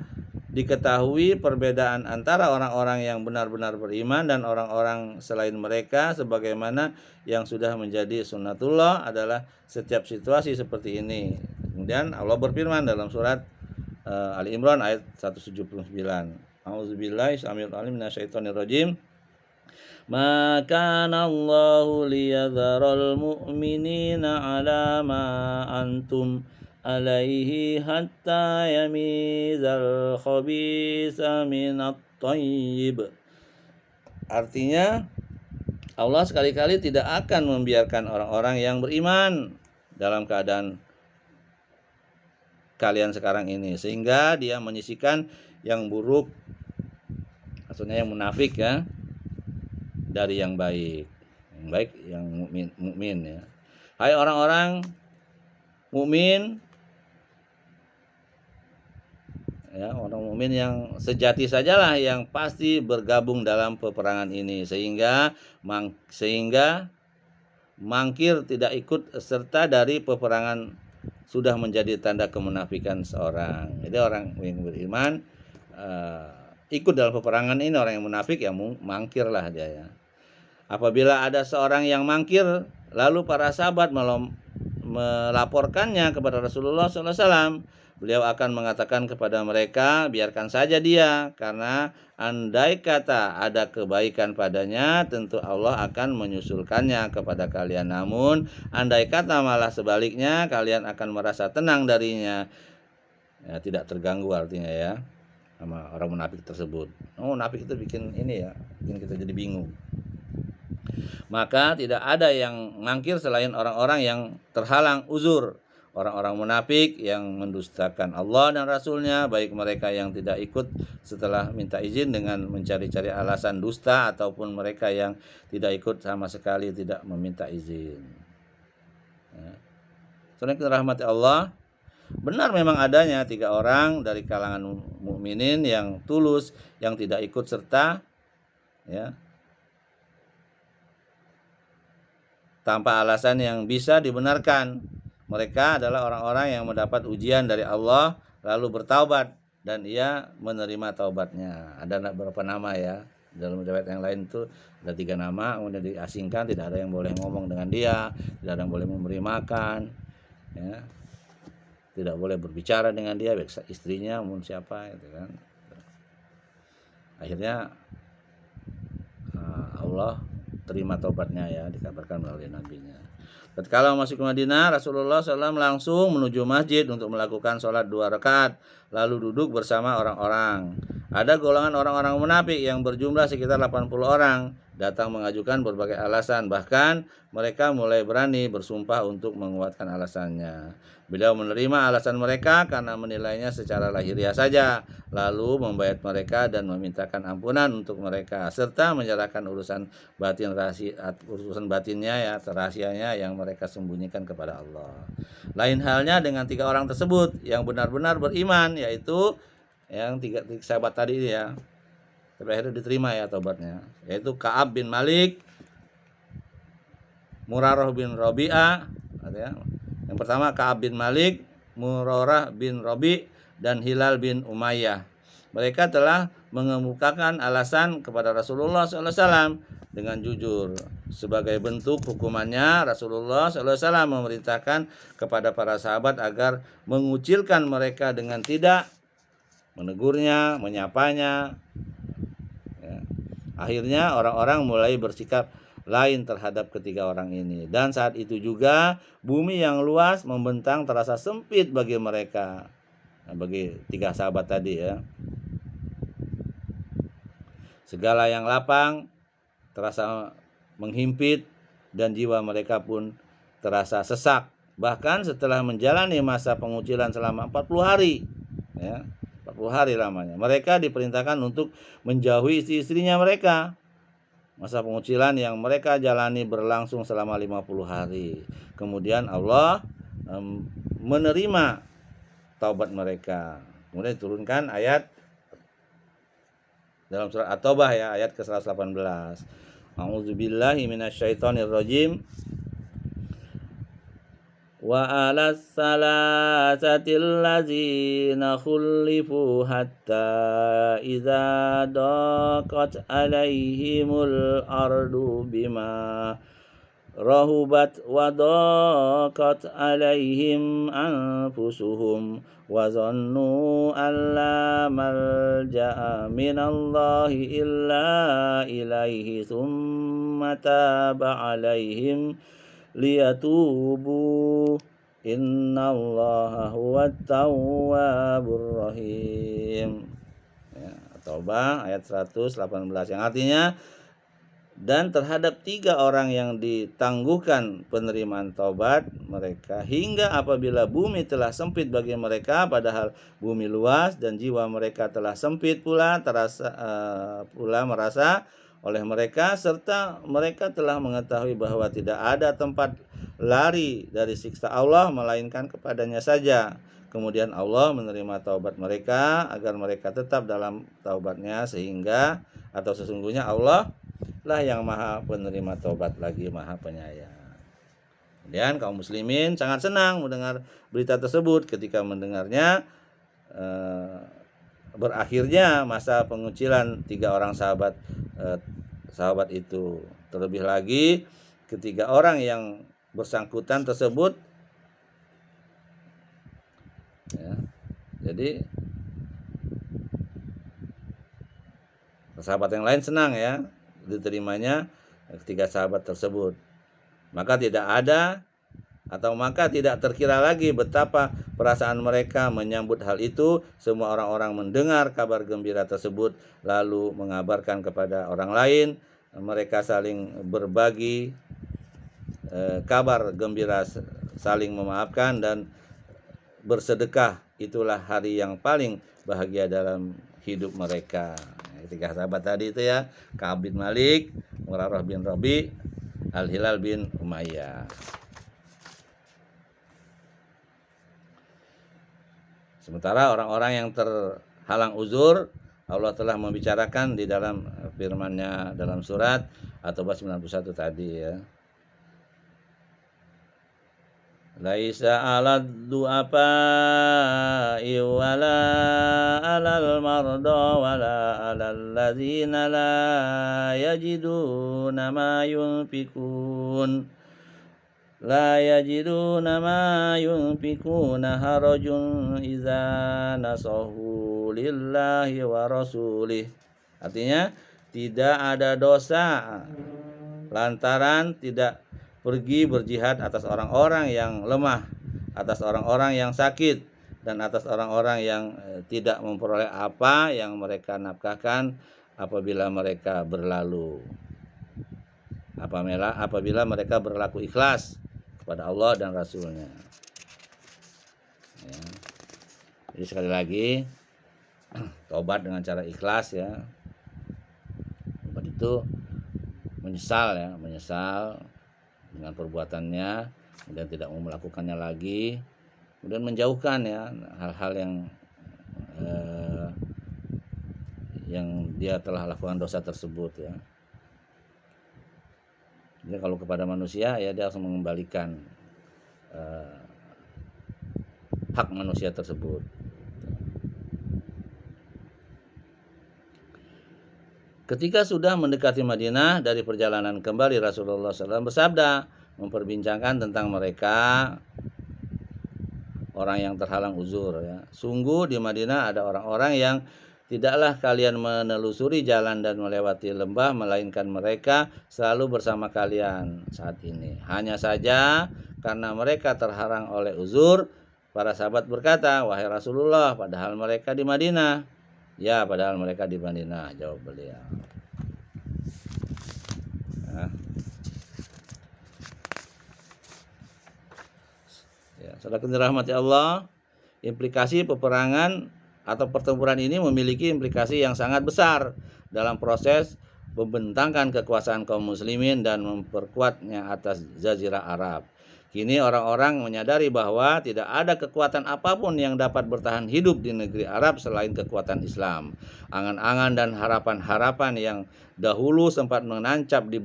diketahui perbedaan antara orang-orang yang benar-benar beriman dan orang-orang selain mereka, sebagaimana yang sudah menjadi sunnatullah adalah setiap situasi seperti ini. Kemudian Allah berfirman dalam surat Ali Imran ayat 179. A'udzubillahi minasyaitonir rajim. Ma kana Allahu liyadharal mu'minina ala ma antum alaihi hatta yamizal khabitha minat thayyib. Artinya Allah sekali-kali tidak akan membiarkan orang-orang yang beriman dalam keadaan kalian sekarang ini, sehingga dia menyisihkan yang buruk, maksudnya yang munafik ya, dari yang baik yang mukmin ya. Hai orang-orang mukmin ya, orang mukmin yang sejati sajalah yang pasti bergabung dalam peperangan ini, sehingga mangkir tidak ikut serta dari peperangan sudah menjadi tanda kemunafikan seorang. Jadi orang yang beriman ikut dalam peperangan ini, orang yang munafik ya mangkirlah dia ya. Apabila ada seorang yang mangkir, lalu para sahabat melaporkannya kepada Rasulullah SAW, beliau akan mengatakan kepada mereka, biarkan saja dia, karena andai kata ada kebaikan padanya, tentu Allah akan menyusulkannya kepada kalian. Namun, andai kata malah sebaliknya, kalian akan merasa tenang darinya. Ya, tidak terganggu artinya ya, sama orang munafik tersebut. Munafik itu bikin kita jadi bingung. Maka tidak ada yang mangkir selain orang-orang yang terhalang uzur. Orang-orang munafik yang mendustakan Allah dan Rasulnya, baik mereka yang tidak ikut setelah minta izin dengan mencari-cari alasan dusta, ataupun mereka yang tidak ikut sama sekali tidak meminta izin. Saudara kita rahmati Allah, benar memang adanya 3 orang dari kalangan mukminin yang tulus yang tidak ikut serta ya, tanpa alasan yang bisa dibenarkan. Mereka adalah orang-orang yang mendapat ujian dari Allah lalu bertaubat dan ia menerima taubatnya. Ada beberapa nama ya, dalam riwayat yang lain itu ada 3 nama, kemudian diasingkan, tidak ada yang boleh ngomong dengan dia, tidak ada yang boleh memberi makan ya, tidak boleh berbicara dengan dia, baik istrinya maupun siapa gitu kan. Akhirnya Allah terima taubatnya ya, dikabarkan melalui nabinya. Tatkala masuk ke Madinah, Rasulullah SAW langsung menuju masjid untuk melakukan sholat 2 rakaat, lalu duduk bersama orang-orang. Ada golongan orang-orang munafik yang berjumlah sekitar 80 orang datang mengajukan berbagai alasan, bahkan mereka mulai berani bersumpah untuk menguatkan alasannya. Beliau menerima alasan mereka karena menilainya secara lahiriah saja, lalu membayar mereka dan memintakan ampunan untuk mereka, serta menyerahkan urusan batinnya ya, rahasianya yang mereka sembunyikan kepada Allah. Lain halnya dengan 3 orang tersebut yang benar-benar beriman, yaitu yang 3 sahabat tadi ya, terakhir diterima ya taubatnya, yaitu Ka'ab bin Malik, Murarah bin Rabi'ah ya. Yang pertama Ka'ab bin Malik, Murarah bin Rabi', dan Hilal bin Umayyah. mereka telah mengemukakan alasan kepada Rasulullah SAW dengan jujur. Sebagai bentuk hukumannya, Rasulullah SAW memerintahkan kepada para sahabat agar mengucilkan mereka dengan tidak menegurnya, menyapanya. Ya. Akhirnya orang-orang mulai bersikap lain terhadap ketiga orang ini. Dan saat itu juga bumi yang luas membentang terasa sempit bagi mereka. Nah, bagi tiga sahabat tadi ya. Segala yang lapang terasa menghimpit dan jiwa mereka pun terasa sesak. Bahkan setelah menjalani masa pengucilan selama 40 hari, ya, 40 hari lamanya, mereka diperintahkan untuk menjauhi istri-istrinya mereka. Masa pengucilan yang mereka jalani berlangsung selama 50 hari. Kemudian Allah menerima taubat mereka. Kemudian diturunkan ayat dalam surat At-Taubah ya, ayat ke-118. A'udzubillahi minasyaitonirrajim. Wa 'alas salasatil ladzina khulifu hatta idza daqat 'alaihimul ardu bima rahubat wa daqat 'alaihim anfusuhum wa zannu alla malja'a minallahi illa ilaihi tsumma taba 'alaihim liyatubu innallaha huwat tawwabur rahim. Ya, Taubah ayat 118 yang artinya, dan terhadap tiga orang yang ditangguhkan penerimaan taubat mereka hingga apabila bumi telah sempit bagi mereka, padahal bumi luas dan jiwa mereka telah sempit pula merasa oleh mereka, serta mereka telah mengetahui bahwa tidak ada tempat lari dari siksa Allah melainkan kepadanya saja. Kemudian Allah menerima taubat mereka agar mereka tetap dalam taubatnya, sehingga atau sesungguhnya Allah lah yang maha penerima taubat lagi maha penyayang. Kemudian kaum muslimin sangat senang mendengar berita tersebut. Ketika mendengarnya berakhirnya masa pengucilan tiga orang sahabat itu. Terlebih lagi ketiga orang yang bersangkutan tersebut ya, jadi sahabat yang lain senang ya diterimanya ketiga sahabat tersebut. Maka tidak terkira lagi betapa perasaan mereka menyambut hal itu. Semua orang-orang mendengar kabar gembira tersebut lalu mengabarkan kepada orang lain. Mereka saling berbagi kabar gembira, saling memaafkan dan bersedekah. Itulah hari yang paling bahagia dalam hidup mereka. Tiga sahabat tadi itu ya, Ka'ab bin Malik, Murarah bin Rabi, Al-Hilal bin Umayyah. Sementara orang-orang yang terhalang uzur, Allah telah membicarakan di dalam firman-Nya dalam surat At-Taubah 91 tadi ya. Laisa 'alad du'afa'i wala 'alal marda wala 'alal ladzina la yajiduna ma yunfikun harajun iza nasahu lillahi wa rasulih. Artinya tidak ada dosa lantaran tidak pergi berjihad atas orang-orang yang lemah, atas orang-orang yang sakit, dan atas orang-orang yang tidak memperoleh apa yang mereka nafkahkan apabila mereka berlalu. Apabila mereka berlaku ikhlas kepada Allah dan Rasul-Nya. Ya. Jadi sekali lagi, taubat dengan cara ikhlas ya. Taubat itu menyesal dengan perbuatannya, kemudian tidak mau melakukannya lagi, kemudian menjauhkan ya hal-hal yang dia telah lakukan dosa tersebut ya. Jadi kalau kepada manusia ya dia harus mengembalikan hak manusia tersebut. Ketika sudah mendekati Madinah dari perjalanan kembali, Rasulullah SAW bersabda, memperbincangkan tentang mereka orang yang terhalang uzur ya. Sungguh di Madinah ada orang-orang yang tidaklah kalian menelusuri jalan dan melewati lembah, melainkan mereka selalu bersama kalian saat ini. Hanya saja karena mereka terhalang oleh uzur, para sahabat berkata, wahai Rasulullah, padahal mereka di Madinah. Ya, padahal mereka di Madinah, jawab beliau. Ya, saudara dirahmati Allah, implikasi peperangan atau pertempuran ini memiliki implikasi yang sangat besar dalam proses membentangkan kekuasaan kaum muslimin dan memperkuatnya atas Jazirah Arab. Kini orang-orang menyadari bahwa tidak ada kekuatan apapun yang dapat bertahan hidup di negeri Arab selain kekuatan Islam. Angan-angan dan harapan-harapan yang dahulu sempat menancap di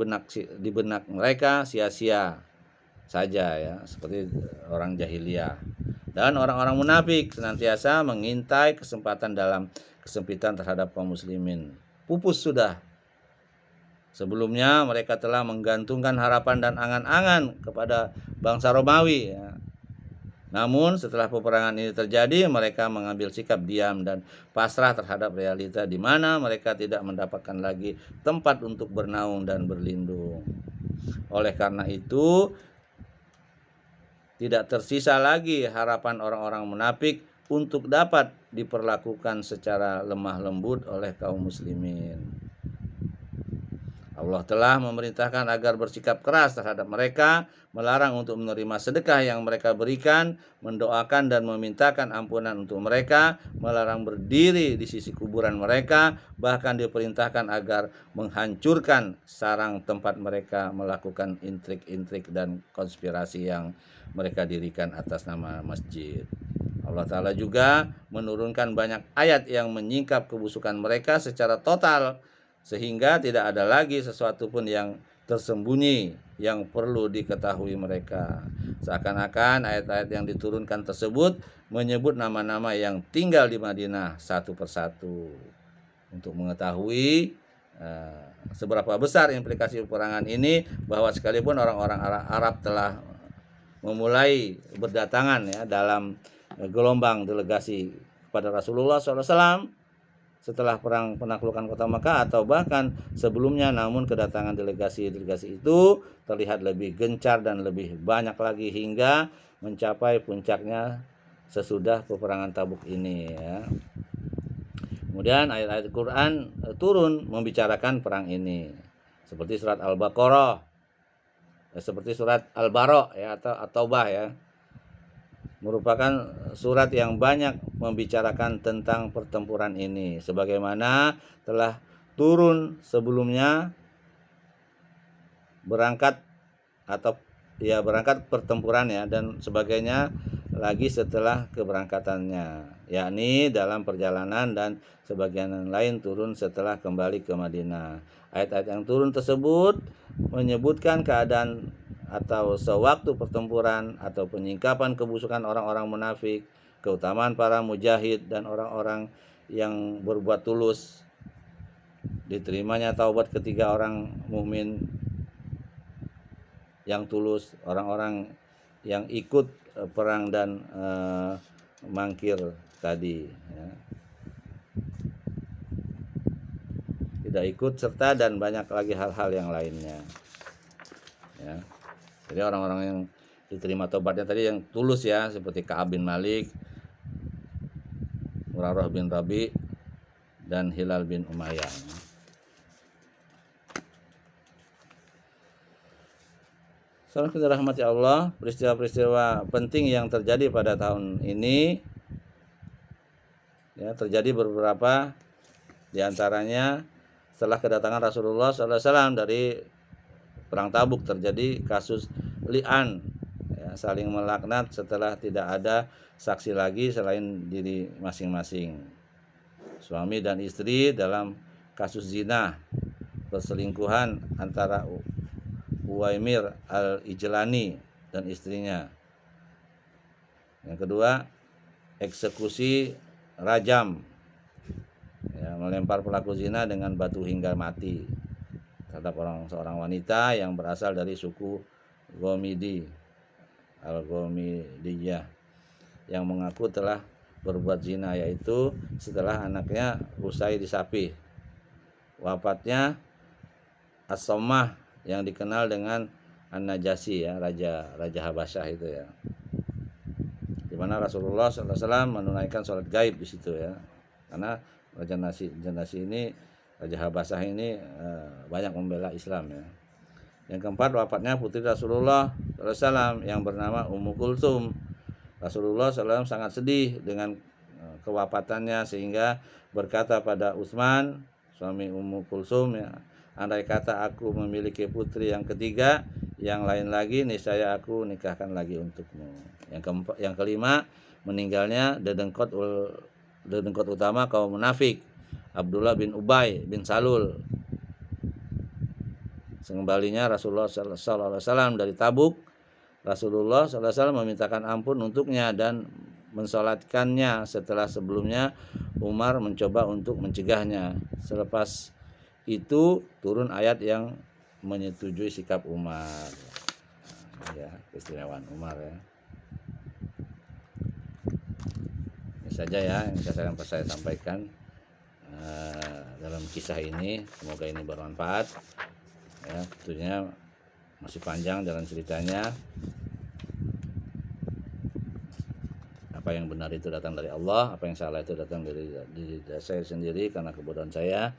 benak mereka sia-sia saja ya, seperti orang jahiliyah. Dan orang-orang munafik senantiasa mengintai kesempatan dalam kesempitan terhadap kaum muslimin. Pupus sudah. Sebelumnya mereka telah menggantungkan harapan dan angan-angan kepada bangsa Romawi ya. Namun setelah peperangan ini terjadi, mereka mengambil sikap diam dan pasrah terhadap realita di mana mereka tidak mendapatkan lagi tempat untuk bernaung dan berlindung. Oleh karena itu, tidak tersisa lagi harapan orang-orang munafik untuk dapat diperlakukan secara lemah lembut oleh kaum muslimin. Allah telah memerintahkan agar bersikap keras terhadap mereka, melarang untuk menerima sedekah yang mereka berikan, mendoakan dan memintakan ampunan untuk mereka, melarang berdiri di sisi kuburan mereka, bahkan diperintahkan agar menghancurkan sarang tempat mereka melakukan intrik-intrik dan konspirasi yang mereka dirikan atas nama masjid. Allah Ta'ala juga menurunkan banyak ayat yang menyingkap kebusukan mereka secara total, sehingga tidak ada lagi sesuatu pun yang tersembunyi yang perlu diketahui mereka. Seakan-akan ayat-ayat yang diturunkan tersebut menyebut nama-nama yang tinggal di Madinah satu persatu. Untuk mengetahui seberapa besar implikasi peperangan ini, bahwa sekalipun orang-orang Arab telah memulai berdatangan ya dalam gelombang delegasi kepada Rasulullah SAW setelah perang penaklukan kota Makkah atau bahkan sebelumnya, namun kedatangan delegasi-delegasi itu terlihat lebih gencar dan lebih banyak lagi hingga mencapai puncaknya sesudah peperangan Tabuk ini ya. Kemudian ayat-ayat Quran turun membicarakan perang ini, seperti surat Al-Baqarah, seperti surat Al-Bara ya atau At-Taubah ya. Merupakan surat yang banyak membicarakan tentang pertempuran ini, sebagaimana telah turun sebelumnya berangkat pertempuran ya, dan sebagainya lagi setelah keberangkatannya, yakni dalam perjalanan, dan sebagian lain turun setelah kembali ke Madinah. Ayat-ayat yang turun tersebut menyebutkan keadaan atau sewaktu pertempuran atau penyingkapan kebusukan orang-orang munafik, keutamaan para mujahid dan orang-orang yang berbuat tulus, diterimanya taubat ketiga orang mukmin yang tulus, orang-orang yang ikut perang dan mangkir tadi ya. Tidak ikut serta dan banyak lagi hal-hal yang lainnya ya. Jadi orang-orang yang diterima tobatnya tadi yang tulus ya, seperti Ka'ab bin Malik, Murarah bin Rabi, dan Hilal bin Umayyah. Saudara kita rahmati Allah, peristiwa-peristiwa penting yang terjadi pada tahun ini ya, terjadi beberapa di antaranya setelah kedatangan Rasulullah SAW dari perang Tabuk, terjadi kasus li'an ya, saling melaknat setelah tidak ada saksi lagi selain diri masing-masing. Suami dan istri dalam kasus zina, perselingkuhan antara Uwaimir al-Ijlani dan istrinya. Yang kedua, eksekusi rajam ya, melempar pelaku zina dengan batu hingga mati terhadap seorang wanita yang berasal dari suku Gomidi Al-Gomidiyah yang mengaku telah berbuat zina, yaitu setelah anaknya usai disapi. Wafatnya As-Sammah yang dikenal dengan An-Najasyi, ya, raja Habasyah itu, ya, di mana Rasulullah SAW menunaikan sholat gaib di situ, ya, karena Raja Najasyi ini, Raja Habasyah ini banyak membela Islam, ya. Yang keempat, wafatnya putri Rasulullah SAW yang bernama Ummu Kulsum. Rasulullah SAW sangat sedih dengan kewafatannya sehingga berkata pada Utsman, suami Ummu Kulsum, ya, andai kata aku memiliki putri yang ketiga, yang lain lagi, niscaya aku nikahkan lagi untukmu. Yang kelima, meninggalnya dedengkot utama kaum munafik, Abdullah bin Ubay bin Salul. Sekembalinya Rasulullah SAW dari Tabuk, Rasulullah SAW memintakan ampun untuknya dan mensolatkannya setelah sebelumnya Umar mencoba untuk mencegahnya. Selepas itu turun ayat yang menyetujui sikap Umar. Ya, keistimewaan Umar, ya. Ini saja, ya, yang saya sampaikan dalam kisah ini. Semoga ini bermanfaat. Ya, tentunya masih panjang jalan ceritanya. Apa yang benar itu datang dari Allah, apa yang salah itu datang dari diri saya sendiri karena kebodohan saya.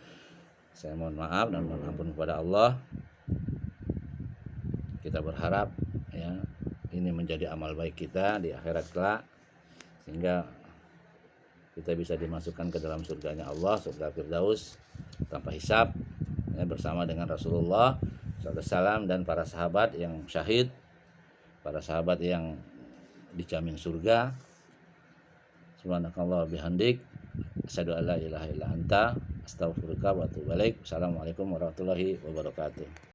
Saya mohon maaf dan mohon ampun kepada Allah. Kita berharap, ya, ini menjadi amal baik kita di akhirat kelak, sehingga kita bisa dimasukkan ke dalam surganya Allah, surga Firdaus tanpa hisab, ya, bersama dengan Rasulullah SAW dan para sahabat yang syahid, para sahabat yang dijamin surga. Subhanakallah bihamdik, asyhadu an la ilaha illa anta, astaghfiruka wa atubu ilaik. Assalamualaikum warahmatullahi wabarakatuh.